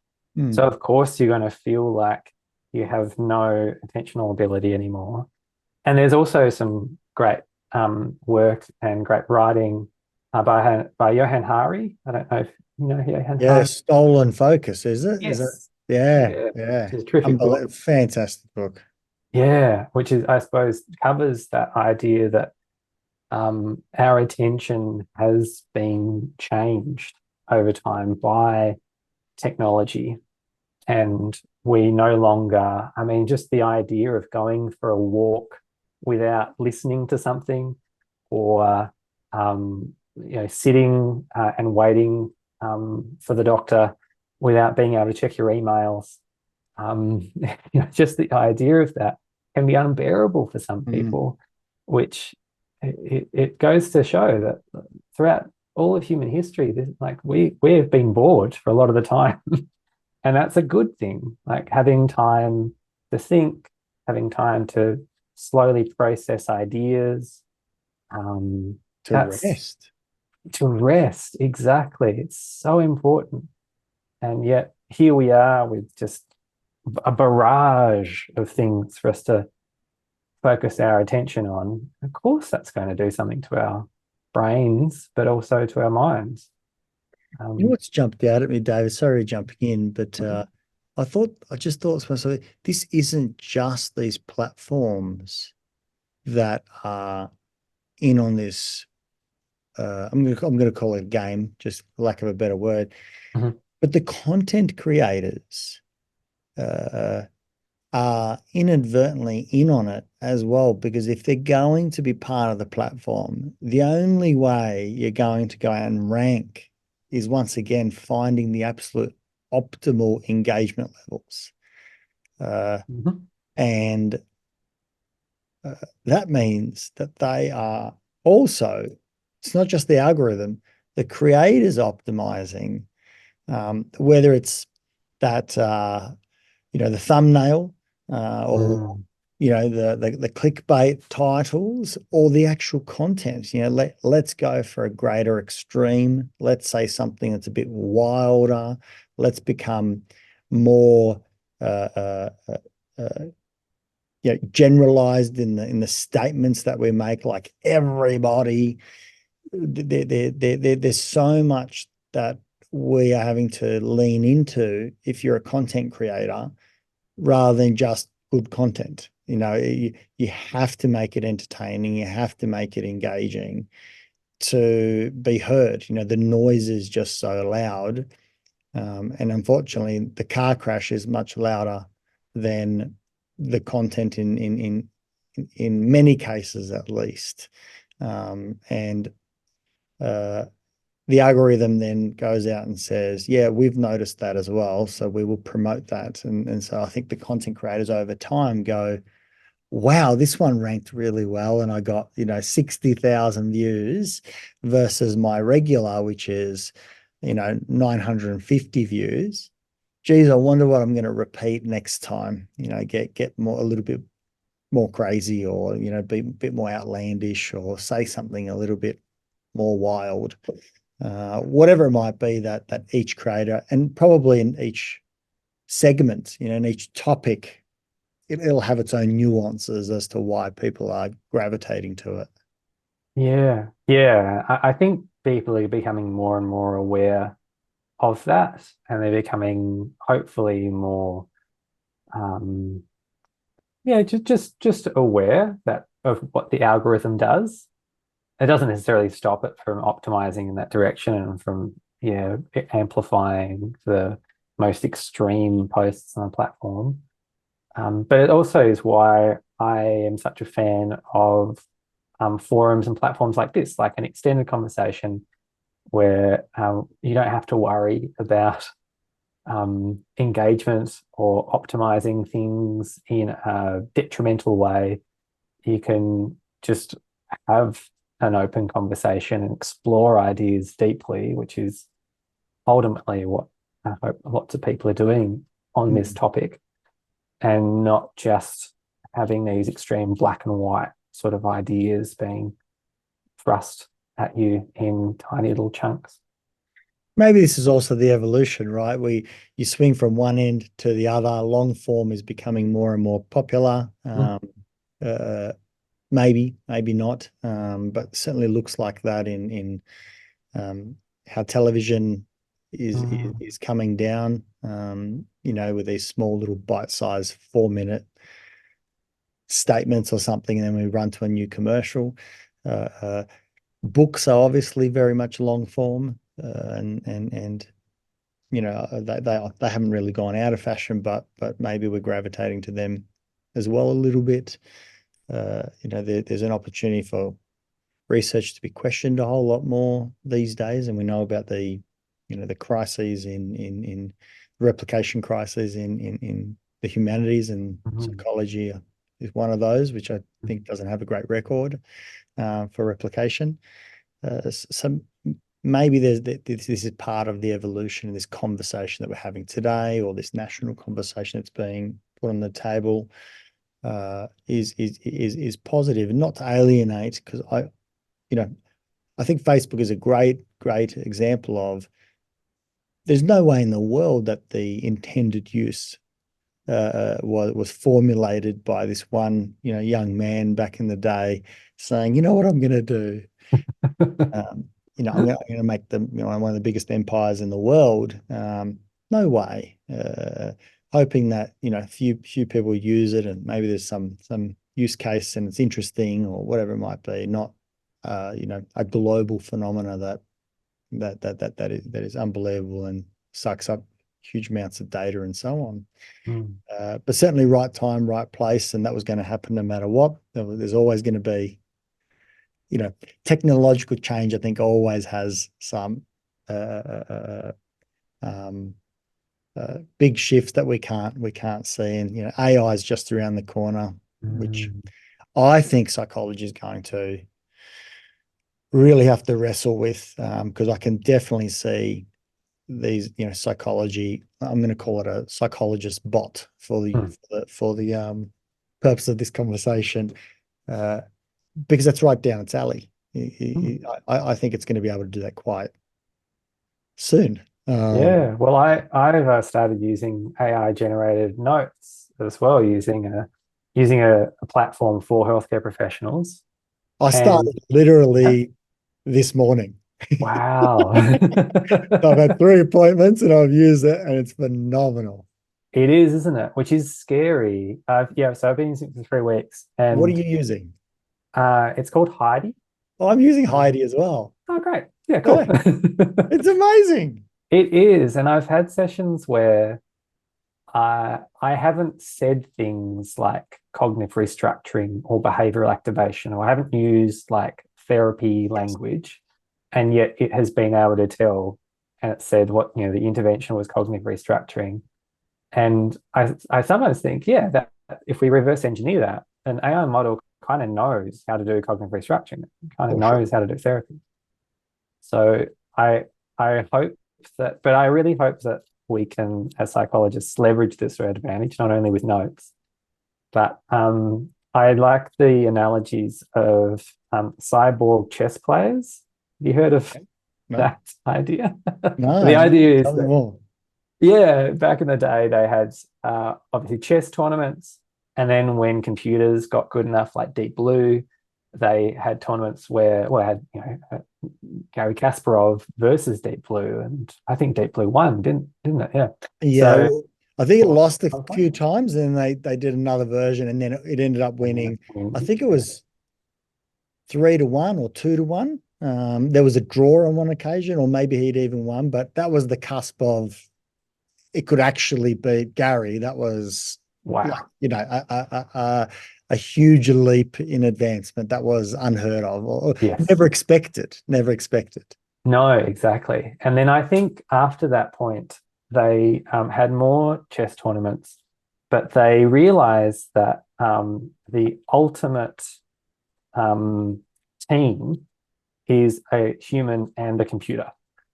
So of course you're going to feel like you have no attentional ability anymore. And there's also some great work and great writing by Johann Hari. I don't know if you know Johann Hari. Stolen Focus, is it? Yes. Is it? Yeah. Which is a terrific book. Fantastic book. Yeah, which is, I suppose, covers that idea that our attention has been changed over time by technology, and we no longer, just the idea of going for a walk without listening to something, or sitting and waiting for the doctor without being able to check your emails. Just the idea of that can be unbearable for some people, which it goes to show that throughout all of human history, like we have been bored for a lot of the time. And that's a good thing, like having time to think, having time to slowly process ideas. To That's rest. to rest, exactly. It's so important. And yet here we are with just a barrage of things for us to focus our attention on. Of course, that's going to do something to our brains, but also to our minds. You know what's jumped out at me, David? Sorry jumping in, but I just thought to myself, this isn't just these platforms that are in on this. I'm gonna call it a game, just for lack of a better word. But the content creators are inadvertently in on it as well, because if they're going to be part of the platform, the only way you're going to go out and rank is once again finding the absolute optimal engagement levels. And that means that they are also, it's not just the algorithm, the creators optimizing, whether it's that, the thumbnail or, the clickbait titles or the actual content. Let's go for a greater extreme. Let's say something that's a bit wilder. Let's become more generalized in the statements that we make, like everybody. There's so much that we are having to lean into if you're a content creator, rather than just good content. You have to make it entertaining. You have to make it engaging to be heard. The noise is just so loud. And unfortunately, the car crash is much louder than the content in many cases, at least. The algorithm then goes out and says, yeah, we've noticed that as well, so we will promote that. And so I think the content creators over time go, wow, this one ranked really well, and I got 60,000 views versus my regular, which is 950 views. Geez, I wonder what I'm going to repeat next time. Get more, a little bit more crazy, or be a bit more outlandish, or say something a little bit more wild. Whatever it might be that each creator, and probably in each segment, in each topic, it'll have its own nuances as to why people are gravitating to it. Yeah. I think people are becoming more and more aware of that, and they're becoming hopefully more, just aware of what the algorithm does. It doesn't necessarily stop it from optimizing in that direction and from amplifying the most extreme posts on a platform. But it also is why I am such a fan of forums and platforms like this, like an extended conversation where you don't have to worry about engagement or optimizing things in a detrimental way. You can just have an open conversation and explore ideas deeply, which is ultimately what I hope lots of people are doing on this topic, and not just having these extreme black and white sort of ideas being thrust at you in tiny little chunks. Maybe this is also the evolution, right? You swing from one end to the other. Long form is becoming more and more popular. Maybe not, but certainly looks like that in how television is coming down. With these small little bite-sized 4-minute statements or something, and then we run to a new commercial. Books are obviously very much long form, and they haven't really gone out of fashion, but maybe we're gravitating to them as well a little bit. There's an opportunity for research to be questioned a whole lot more these days, and we know about the crises in replication crises in the humanities, and psychology is one of those, which I think doesn't have a great record for replication. So maybe this is part of the evolution of this conversation that we're having today, or this national conversation that's being put on the table, is positive, and not to alienate, because I think Facebook is a great example of, there's no way in the world that the intended use was formulated by this one young man back in the day saying, you know what I'm going to do? I'm going to make them one of the biggest empires in the world. No way. Hoping that few people use it, and maybe there's some use case and it's interesting or whatever it might be. Not a global phenomena that is unbelievable and sucks up huge amounts of data and so on. But certainly right time, right place, and that was going to happen no matter what. There's always going to be, technological change, I think, always has some big shifts that we can't see. And AI is just around the corner, which I think psychology is going to really have to wrestle with, because I can definitely see these, psychology. I'm going to call it a psychologist bot for the purpose of this conversation, because that's right down its alley. I think it's going to be able to do that quite soon. Yeah, well, I've started using AI generated notes as well, using a platform for healthcare professionals. I started literally this morning. Wow. So I've had 3 appointments and I've used it, and it's phenomenal. It is, isn't it? Which is scary. So I've been using it for 3 weeks. And what are you using? It's called Heidi. Oh, I'm using Heidi as well. Oh, great. Yeah, cool. Yeah. It's amazing. It is. And I've had sessions where I haven't said things like cognitive restructuring or behavioral activation, or I haven't used like therapy language, and yet it has been able to tell, and it said what, the intervention was cognitive restructuring. And I sometimes think, that if we reverse engineer that, an AI model kind of knows how to do cognitive restructuring, kind of knows how to do therapy. So I hope that, but I really hope that we can, as psychologists, leverage this to our advantage, not only with notes, but I like the analogies of cyborg chess players. Have you heard of that idea? No. The idea is that, back in the day, they had obviously chess tournaments, and then when computers got good enough, like Deep Blue, they had tournaments where, they had Gary Kasparov versus Deep Blue, and I think Deep Blue won, didn't it? Yeah. So, I think it lost a few times, and they did another version, and then it ended up winning. I think it was 3-1 or 2-1. There was a draw on one occasion, or maybe he'd even won, but that was the cusp of it could actually beat Gary. That was a huge leap in advancement. That was unheard of, or never expected. No, exactly. And then I think after that point, they had more chess tournaments, but they realized that the ultimate team is a human and a computer.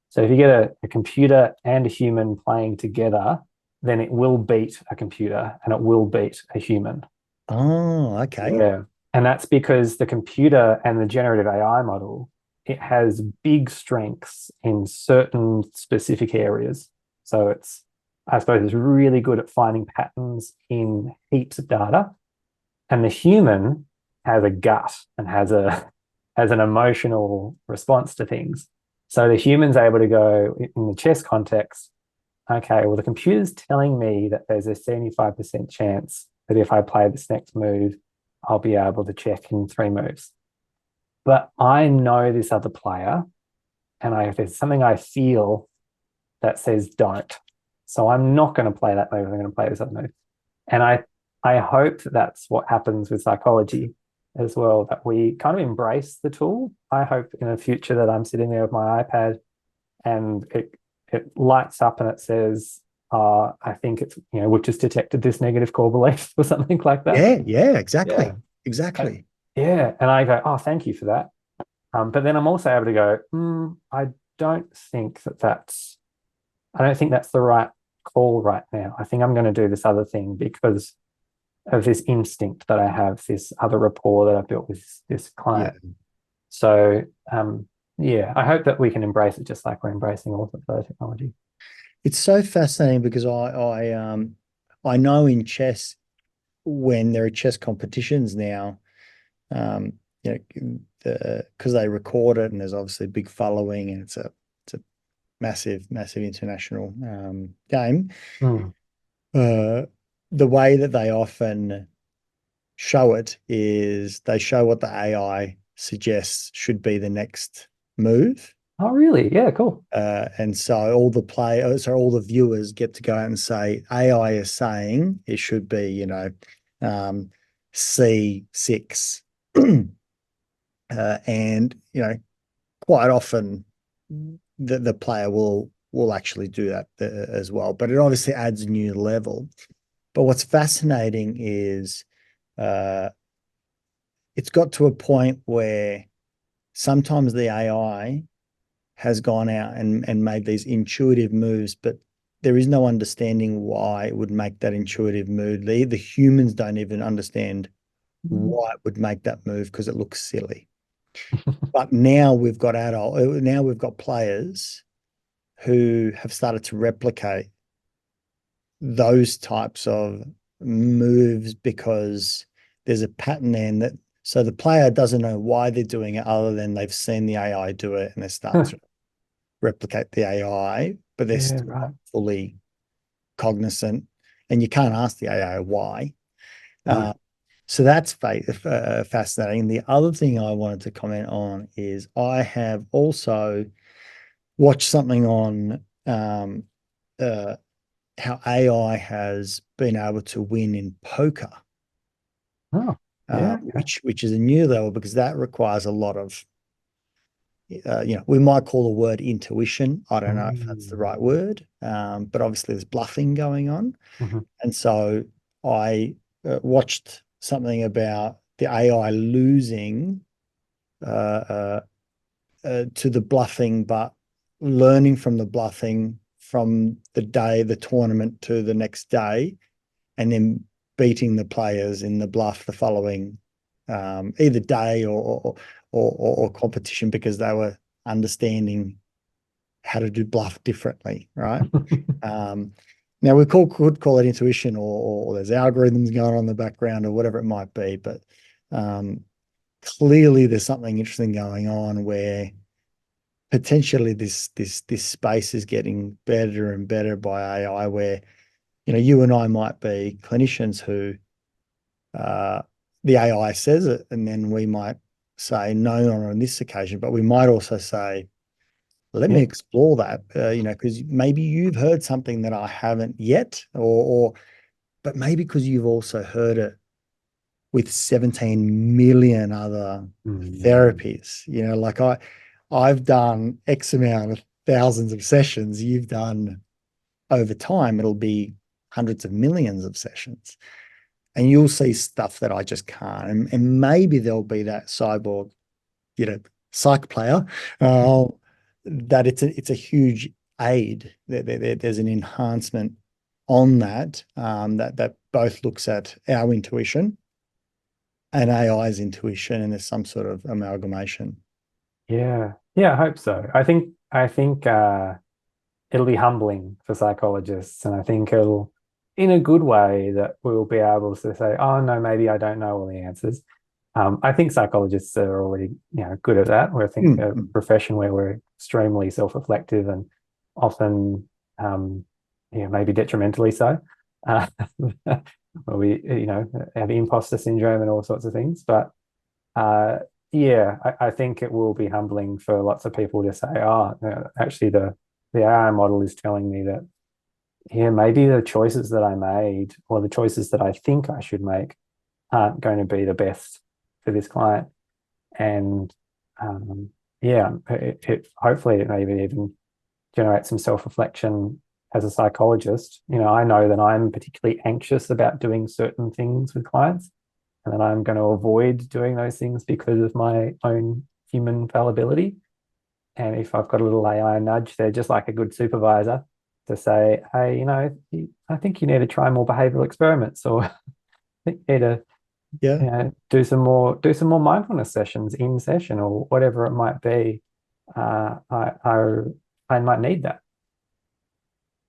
So if you get a computer and a human playing together, then it will beat a computer and it will beat a human. Oh, okay. Yeah. And that's because the computer and the generative AI model, it has big strengths in certain specific areas. So I suppose it's really good at finding patterns in heaps of data. And the human has a gut and has an emotional response to things. So the human's able to go, in the chess context, okay, well, the computer's telling me that there's a 75% chance that if I play this next move, I'll be able to check in 3 moves. But I know this other player, and there's something I feel that says don't. So I'm not going to play that move. I'm going to play this other move. And I hope that's what happens with psychology as well, that we kind of embrace the tool. I hope in the future that I'm sitting there with my iPad and it lights up and it says, I think it's, we've just detected this negative core belief or something like that. Yeah, exactly. Yeah. Exactly. And I go, oh, thank you for that. But then I'm also able to go, I don't think that's the right call right now. I think I'm going to do this other thing because of this instinct that I have, this other rapport that I've built with this client. Yeah. So, I hope that we can embrace it just like we're embracing all of the technology. It's so fascinating because I know in chess, when there are chess competitions now, because they record it and there's obviously a big following and it's a massive international game. The way that they often show it is they show what the AI suggests should be the next move. Oh, really? Yeah, cool. And so all the viewers get to go out and say, AI is saying it should be, C6. And, quite often the player will actually do that as well. But it obviously adds a new level. But what's fascinating is it's got to a point where sometimes the AI has gone out and made these intuitive moves, but there is no understanding why it would make that intuitive move. The humans don't even understand why it would make that move because it looks silly. But now we've got players who have started to replicate those types of moves because there's a pattern there so the player doesn't know why they're doing it other than they've seen the AI do it and they start to replicate the AI, but they're still not fully cognizant, and you can't ask the AI why. So that's fascinating. The other thing I wanted to comment on is I have also watched something on how AI has been able to win in poker. Which is a new level because that requires a lot of, we might call the word intuition. I don't know if that's the right word, but obviously there's bluffing going on. And so I watched something about the AI losing to the bluffing, but learning from the bluffing from the tournament to the next day, and then beating the players in the bluff the following either day or competition because they were understanding how to do bluff differently, right? Now we could call it intuition or there's algorithms going on in the background or whatever it might be, but clearly there's something interesting going on where potentially this space is getting better and better by AI, where you and I might be clinicians who the AI says it, and then we might say, no, not on this occasion, but we might also say, let me explore that, because maybe you've heard something that I haven't yet, but maybe because you've also heard it with 17 million other therapies, like I've done X amount of thousands of sessions, you've done over time, it'll be hundreds of millions of sessions, and you'll see stuff that I just can't. And maybe there'll be that cyborg, psych player, that it's a huge aid. There's an enhancement on that, that both looks at our intuition and AI's intuition, and there's some sort of amalgamation. Yeah, I hope so. I think it'll be humbling for psychologists, and I think it'll, in a good way, that we'll be able to say, oh no, maybe I don't know all the answers. I think psychologists are already, good at that. I think a profession where we're extremely self-reflective and often, maybe detrimentally so. Where we, have imposter syndrome and all sorts of things. But I think it will be humbling for lots of people to say, actually the AI model is telling me that, maybe the choices that I made or the choices that I think I should make aren't going to be the best for this client. And hopefully it maybe even generate some self-reflection as a psychologist, I know that I'm particularly anxious about doing certain things with clients, and that I'm going to avoid doing those things because of my own human fallibility. And if I've got a little AI nudge, they're just like a good supervisor to say, hey, I think you need to try more behavioral experiments, or I think you need to do some more mindfulness sessions in session, or whatever it might be. I might need that.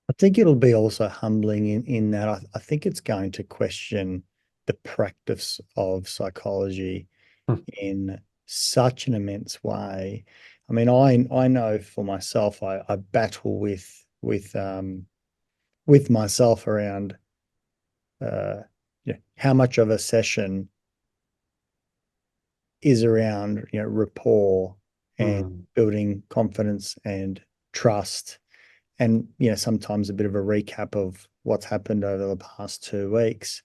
I think it'll be also humbling in that I think it's going to question the practice of psychology in such an immense way. I mean, I know for myself, I battle with myself around how much of a session is around rapport and building confidence and trust, and sometimes a bit of a recap of what's happened over the past 2 weeks,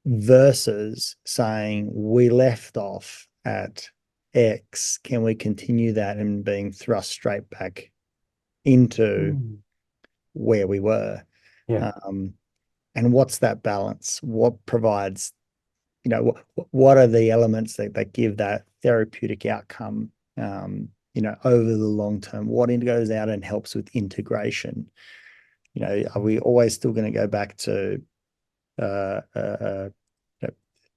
versus saying we left off at X, can we continue that, and being thrust straight back into where we were. And what's that balance? What provides, what are the elements that give that therapeutic outcome, over the long term? What goes out and helps with integration? Are we always still going to go back to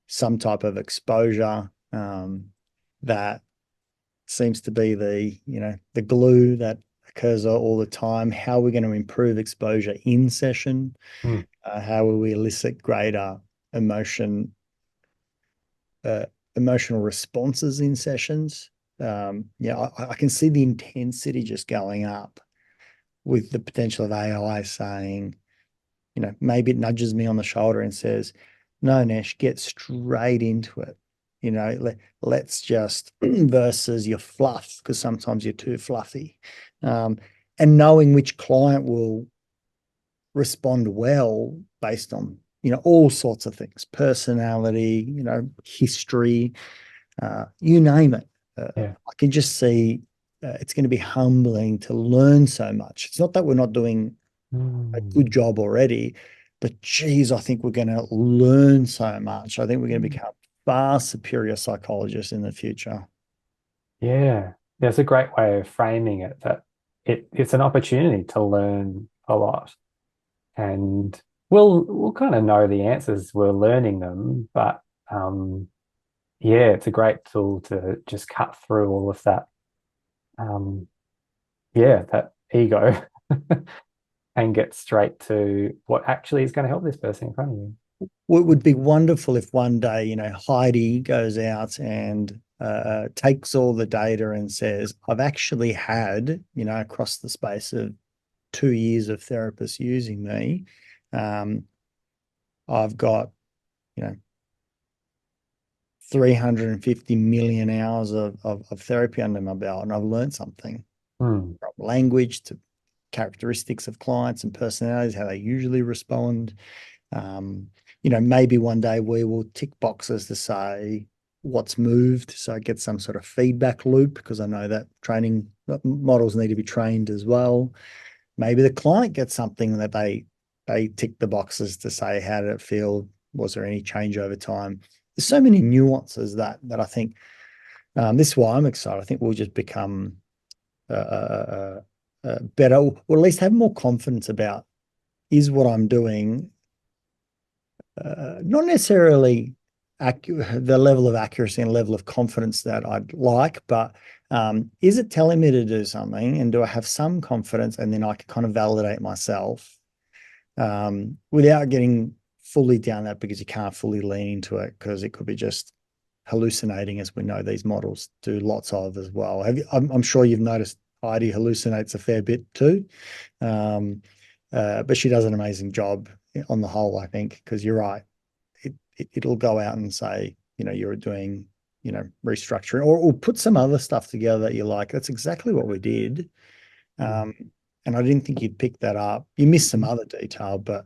some type of exposure that seems to be the glue that occurs all the time? How are we going to improve exposure in session? How will we elicit greater emotional responses in sessions? I can see the intensity just going up with the potential of AI saying, maybe it nudges me on the shoulder and says, no, Nesh, get straight into it. Let's just, versus your fluff, because sometimes you're too fluffy. And knowing which client will respond well based on, all sorts of things, personality, history, you name it. I can just see it's going to be humbling to learn so much. It's not that we're not doing a good job already, but geez, I think we're going to learn so much. I think we're going to become far superior psychologists in the future. Yeah, there's a great way of framing it, that it's an opportunity to learn a lot, and we'll kind of know the answers, we're learning them, but it's a great tool to just cut through all of that that ego and get straight to what actually is going to help this person in front of you. Well, it would be wonderful if one day, Heidi goes out and takes all the data and says, I've actually had, across the space of 2 years of therapists using me, I've got, 350 million hours of therapy under my belt, and I've learned something from language to characteristics of clients and personalities, how they usually respond. Maybe one day we will tick boxes to say what's moved, so I get some sort of feedback loop, because I know that training models need to be trained as well. Maybe the client gets something that they tick the boxes to say, how did it feel? Was there any change over time? There's so many nuances that I think this is why I'm excited. I think we'll just become better, or at least have more confidence about, is what I'm doing not necessarily the level of accuracy and level of confidence that I'd like, but is it telling me to do something, and do I have some confidence, and then I can kind of validate myself without getting fully down that, because you can't fully lean into it, because it could be just hallucinating, as we know these models do lots of as well. I'm sure you've noticed Heidi hallucinates a fair bit too, but she does an amazing job on the whole, I think, because you're right. It'll go out and say, you're doing, restructuring, or put some other stuff together that you like. That's exactly what we did. And I didn't think you'd pick that up. You missed some other detail, but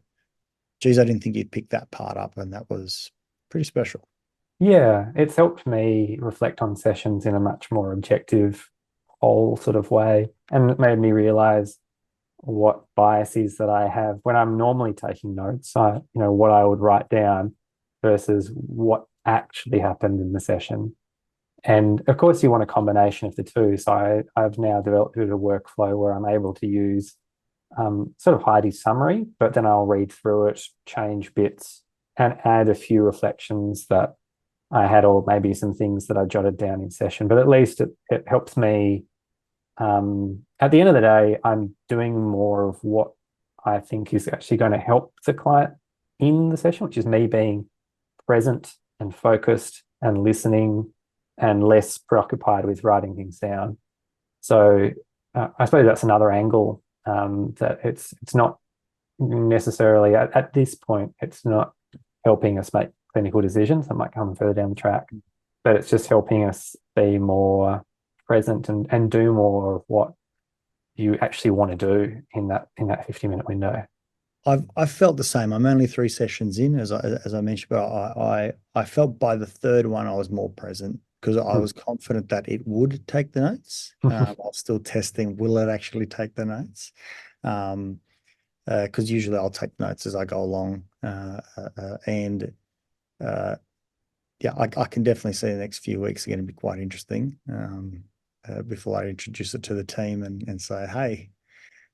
geez, I didn't think you'd pick that part up, and that was pretty special. Yeah, it's helped me reflect on sessions in a much more objective, whole sort of way, and it made me realize what biases that I have when I'm normally taking notes, what I would write down versus what actually happened in the session. And of course, you want a combination of the two. So I've now developed a bit of a workflow where I'm able to use sort of Heidi's summary, but then I'll read through it, change bits, and add a few reflections that I had, or maybe some things that I jotted down in session. But at least it helps me. At the end of the day, I'm doing more of what I think is actually going to help the client in the session, which is me being present and focused and listening and less preoccupied with writing things down. So I suppose that's another angle, that it's not necessarily at this point, it's not helping us make clinical decisions. That might come further down the track, but it's just helping us be more present and do more of what you actually want to do in that 50-minute window. I've felt the same. I'm only 3 sessions in, as I mentioned, but I felt by the third one I was more present, because I was confident that it would take the notes. I was still testing, will it actually take the notes? Because usually I'll take notes as I go along, yeah, I can definitely see the next few weeks are going to be quite interesting, before I introduce it to the team and say, hey,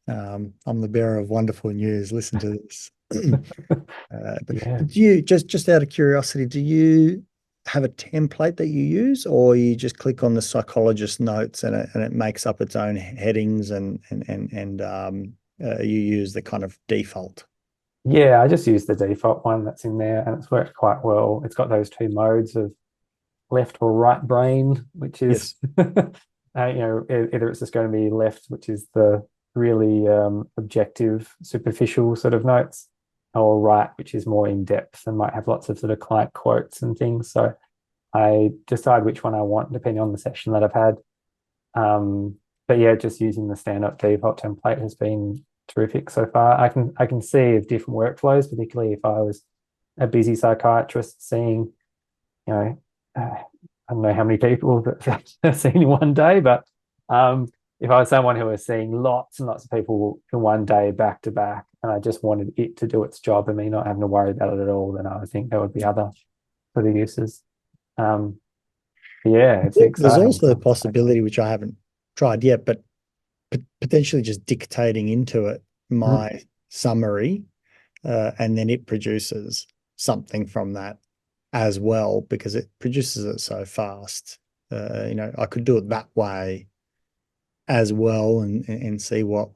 I'm the bearer of wonderful news. Listen to this. But do you, just out of curiosity, do you have a template that you use, or you just click on the psychologist notes and it makes up its own headings and you use the kind of default? Yeah, I just use the default one that's in there, and it's worked quite well. It's got those 2 modes of left or right brain, which is, either it's just going to be left, which is the really objective, superficial sort of notes, or right, which is more in depth and might have lots of sort of client quotes and things. So I decide which one I want depending on the session that I've had. But yeah, just using the standard default template has been terrific so far. I can see of different workflows, particularly if I was a busy psychiatrist seeing, I don't know how many people that I've seen in one day, but if I was someone who was seeing lots and lots of people in one day back to back, and I just wanted it to do its job and me not having to worry about it at all, then I would think there would be other sort of uses. Yeah, it's exciting. There's also the possibility, which I haven't tried yet, but potentially just dictating into it my summary, and then it produces something from that as well, because it produces it so fast. I could do it that way as well and see what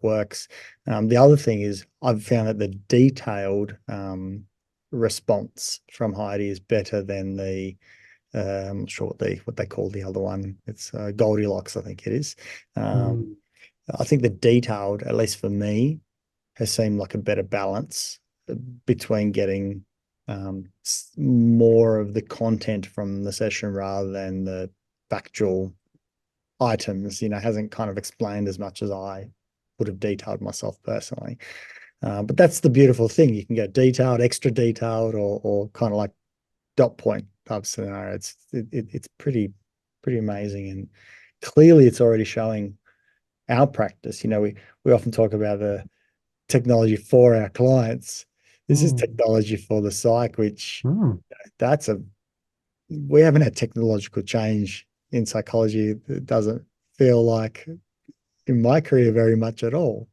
works. The other thing is I've found that the detailed response from Heidi is better than the I'm not sure what they call the other one. It's Goldilocks, I think it is. I think the detailed, at least for me, has seemed like a better balance between getting more of the content from the session rather than the factual items. Hasn't kind of explained as much as I would have detailed myself personally. But that's the beautiful thing. You can go detailed, extra detailed, or kind of like dot point type scenario. It's pretty amazing, and clearly it's already showing our practice. We often talk about the technology for our clients. This is technology for the psych, which we haven't had technological change in psychology. It doesn't feel like in my career very much at all.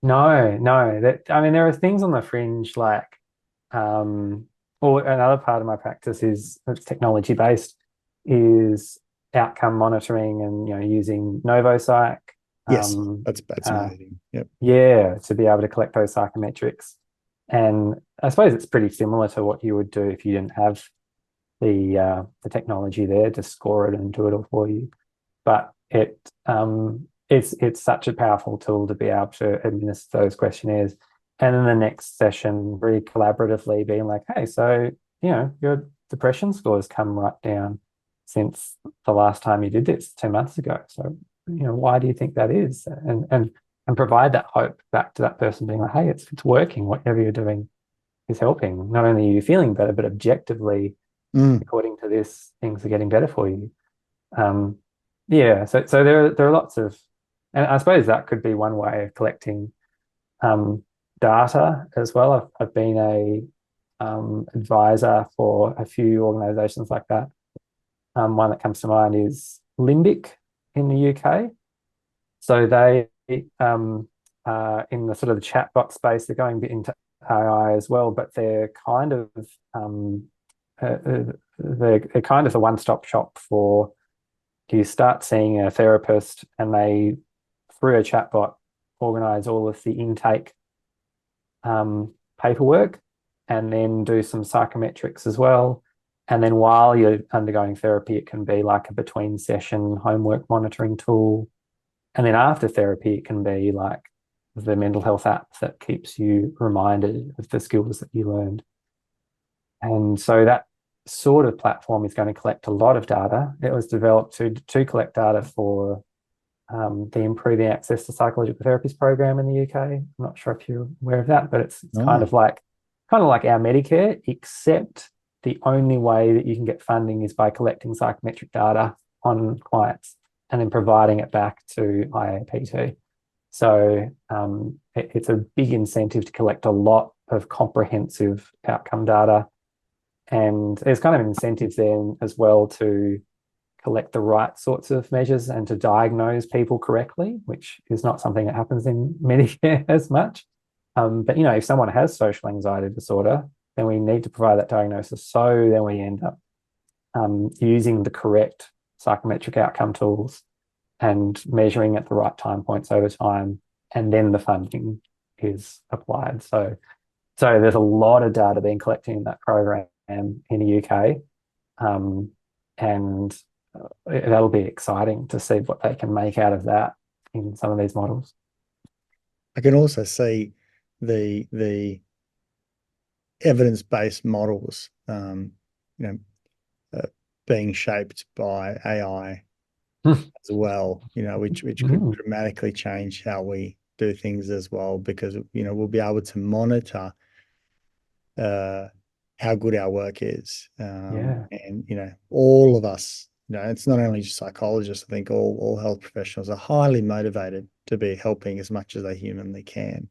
No. There are things on the fringe, like, or another part of my practice is technology-based, is outcome monitoring and using NovoPsych. Yes, that's amazing. Yep. Yeah, to be able to collect those psychometrics. And I suppose it's pretty similar to what you would do if you didn't have the technology there to score it and do it all for you. But it's such a powerful tool to be able to administer those questionnaires. And in the next session, very collaboratively being like, hey, so, your depression scores come right down since the last time you did this 2 months ago. So, why do you think that is? And provide that hope back to that person, being like, hey, it's working. Whatever you're doing is helping. Not only are you feeling better, but objectively, according to this, things are getting better for you. So there are lots of And I suppose that could be one way of collecting data as well. I've been a advisor for a few organisations like that. One that comes to mind is Limbic in the UK. So they, in the sort of the chatbot space, they're going a bit into AI as well, but they're kind of they're kind of a one-stop shop for, you start seeing a therapist and they, through a chatbot, organise all of the intake paperwork and then do some psychometrics as well. And then while you're undergoing therapy, it can be like a between session homework monitoring tool. And then after therapy, it can be like the mental health app that keeps you reminded of the skills that you learned. And so that sort of platform is going to collect a lot of data. It was developed to collect data for the Improving Access to Psychological Therapies program in the UK. I'm not sure if you're aware of that, but it's kind of like our Medicare, except the only way that you can get funding is by collecting psychometric data on clients and then providing it back to IAPT. So it's a big incentive to collect a lot of comprehensive outcome data. And there's kind of an incentive then as well to collect the right sorts of measures and to diagnose people correctly, which is not something that happens in Medicare as much. But, you know, if someone has social anxiety disorder, then we need to provide that diagnosis. So then we end up using the correct psychometric outcome tools and measuring at the right time points over time, and then the funding is applied. So there's a lot of data being collected in that program in the UK, and that'll be exciting to see what they can make out of that in some of these models. I can also see the evidence-based models, being shaped by AI as well, which could dramatically change how we do things as well, because, we'll be able to monitor how good our work is. And, all of us, it's not only just psychologists, I think all health professionals are highly motivated to be helping as much as they humanly can.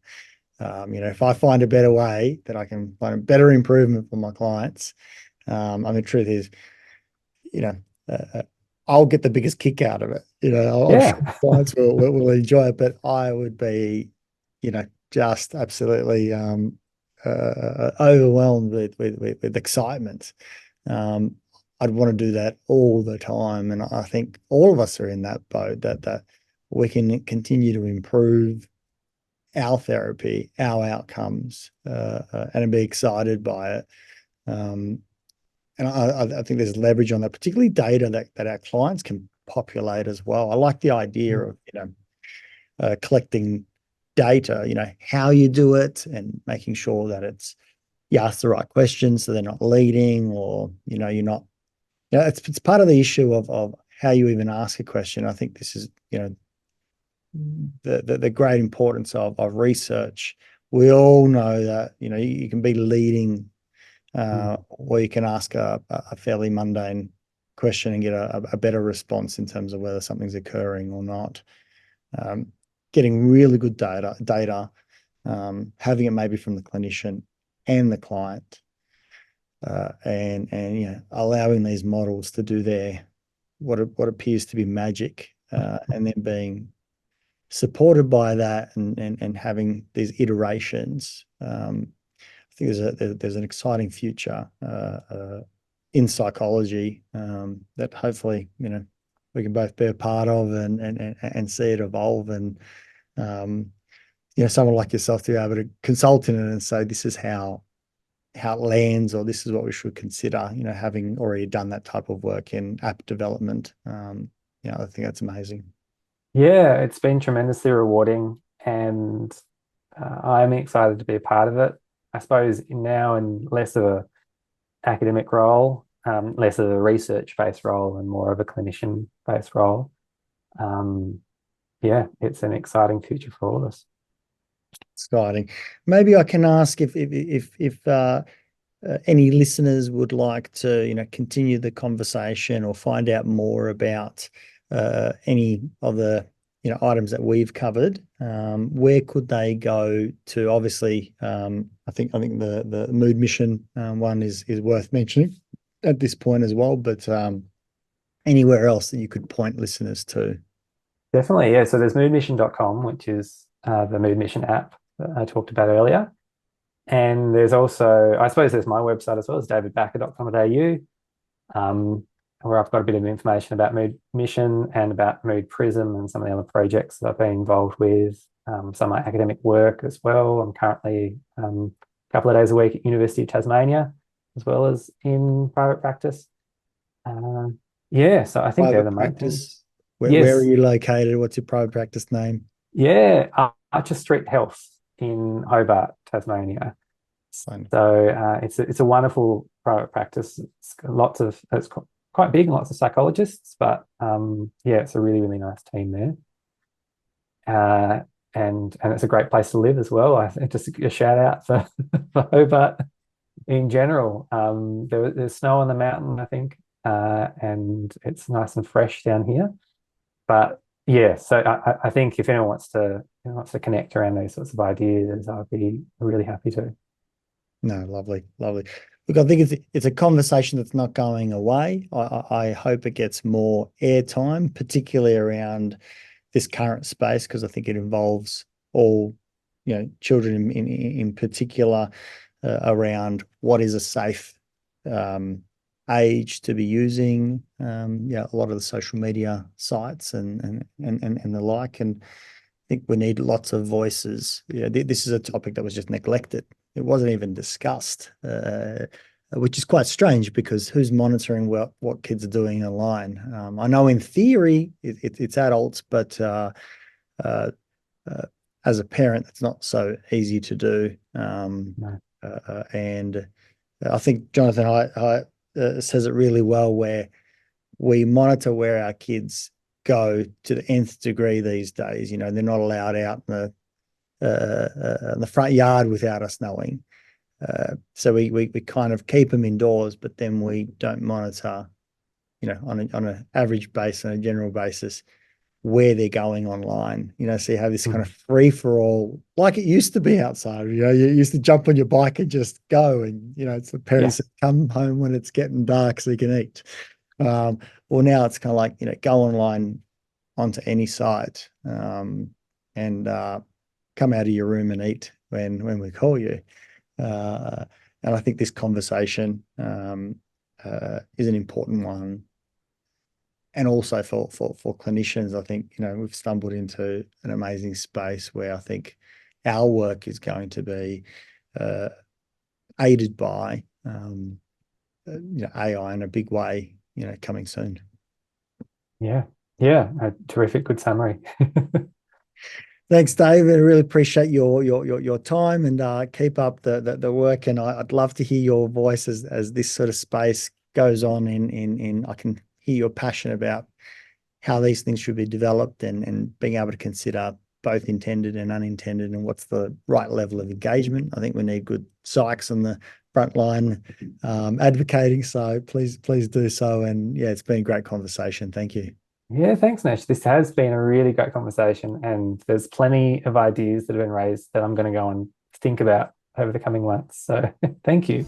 If I find a better way that I can find a better improvement for my clients, the truth is, I'll get the biggest kick out of it. I'm sure clients will enjoy it, but I would be, just absolutely overwhelmed with excitement. I'd want to do that all the time, and I think all of us are in that boat, that we can continue to improve our therapy, our outcomes, and be excited by it. And I think there's leverage on that, particularly data that our clients can populate as well. I like the idea of, collecting data, how you do it and making sure that you ask the right questions so they're not leading, or, you're not, it's part of the issue of how you even ask a question. I think this is, the great importance of research. We all know that, you can be leading, or you can ask a fairly mundane question and get a better response in terms of whether something's occurring or not. Getting really good data, having it maybe from the clinician and the client, and allowing these models to do what appears to be magic, and then being supported by that and having these iterations. I think there's an exciting future in psychology, that hopefully we can both be a part of and see it evolve, and someone like yourself to be able to consult in it and say this is how it lands, or this is what we should consider. Having already done that type of work in app development, I think that's amazing. Yeah, it's been tremendously rewarding, and I'm excited to be a part of it. I suppose now in less of a academic role, less of a research-based role and more of a clinician-based role. It's an exciting future for all of us. Exciting. Maybe I can ask if any listeners would like to, continue the conversation or find out more about any of the items that we've covered, where could they go to? Obviously, I think the MoodMission one is worth mentioning at this point as well, but anywhere else that you could point listeners to? Definitely, yeah. So there's moodmission.com, which is the MoodMission app that I talked about earlier. And there's also, I suppose there's my website as well, it's davidbakker.com.au, where I've got a bit of information about MoodMission and about Mood Prism and some of the other projects that I've been involved with, some of my academic work as well. I'm currently a couple of days a week at University of Tasmania, as well as in private practice. So I think they're the main things. Where are you located? What's your private practice name? Yeah, Archer Street Health in Hobart, Tasmania. So it's a wonderful private practice. It's quite big, lots of psychologists, but it's a really, really nice team there. And it's a great place to live as well. I think just a shout out for Hobart in general. There's snow on the mountain, I think, and it's nice and fresh down here. But yeah, so I think if anyone wants to connect around these sorts of ideas, I'd be really happy to. No, lovely. Look, I think it's a conversation that's not going away. I hope it gets more airtime, particularly around this current space, because I think it involves all, children in particular, around what is a safe age to be using, a lot of the social media sites and the like. And I think we need lots of voices. This is a topic that was just neglected. It wasn't even discussed, which is quite strange, because who's monitoring what kids are doing online? I know in theory it's adults, but as a parent, it's not so easy to do. No. And I think Jonathan Haidt says it really well, where we monitor where our kids go to the nth degree these days. They're not allowed out in the front yard without us knowing. So we kind of keep them indoors, but then we don't monitor, on an average basis, on a general basis, where they're going online. So you have this kind of free for all, like it used to be outside. You used to jump on your bike and just go, and it's the parents that come home when it's getting dark so you can eat. Well, now it's kind of like go online onto any site, and come out of your room and eat when we call you. And I think this conversation is an important one. And also for clinicians, I think, we've stumbled into an amazing space where I think our work is going to be aided by AI in a big way, coming soon. Yeah, a terrific, good summary. Thanks, David. I really appreciate your time, and keep up the work. And I'd love to hear your voice as this sort of space goes on. I can hear your passion about how these things should be developed, and being able to consider both intended and unintended, and what's the right level of engagement. I think we need good psychs on the front line advocating. So please do so. And it's been a great conversation. Thank you. Yeah, thanks, Nesh. This has been a really great conversation, and there's plenty of ideas that have been raised that I'm going to go and think about over the coming months. So thank you.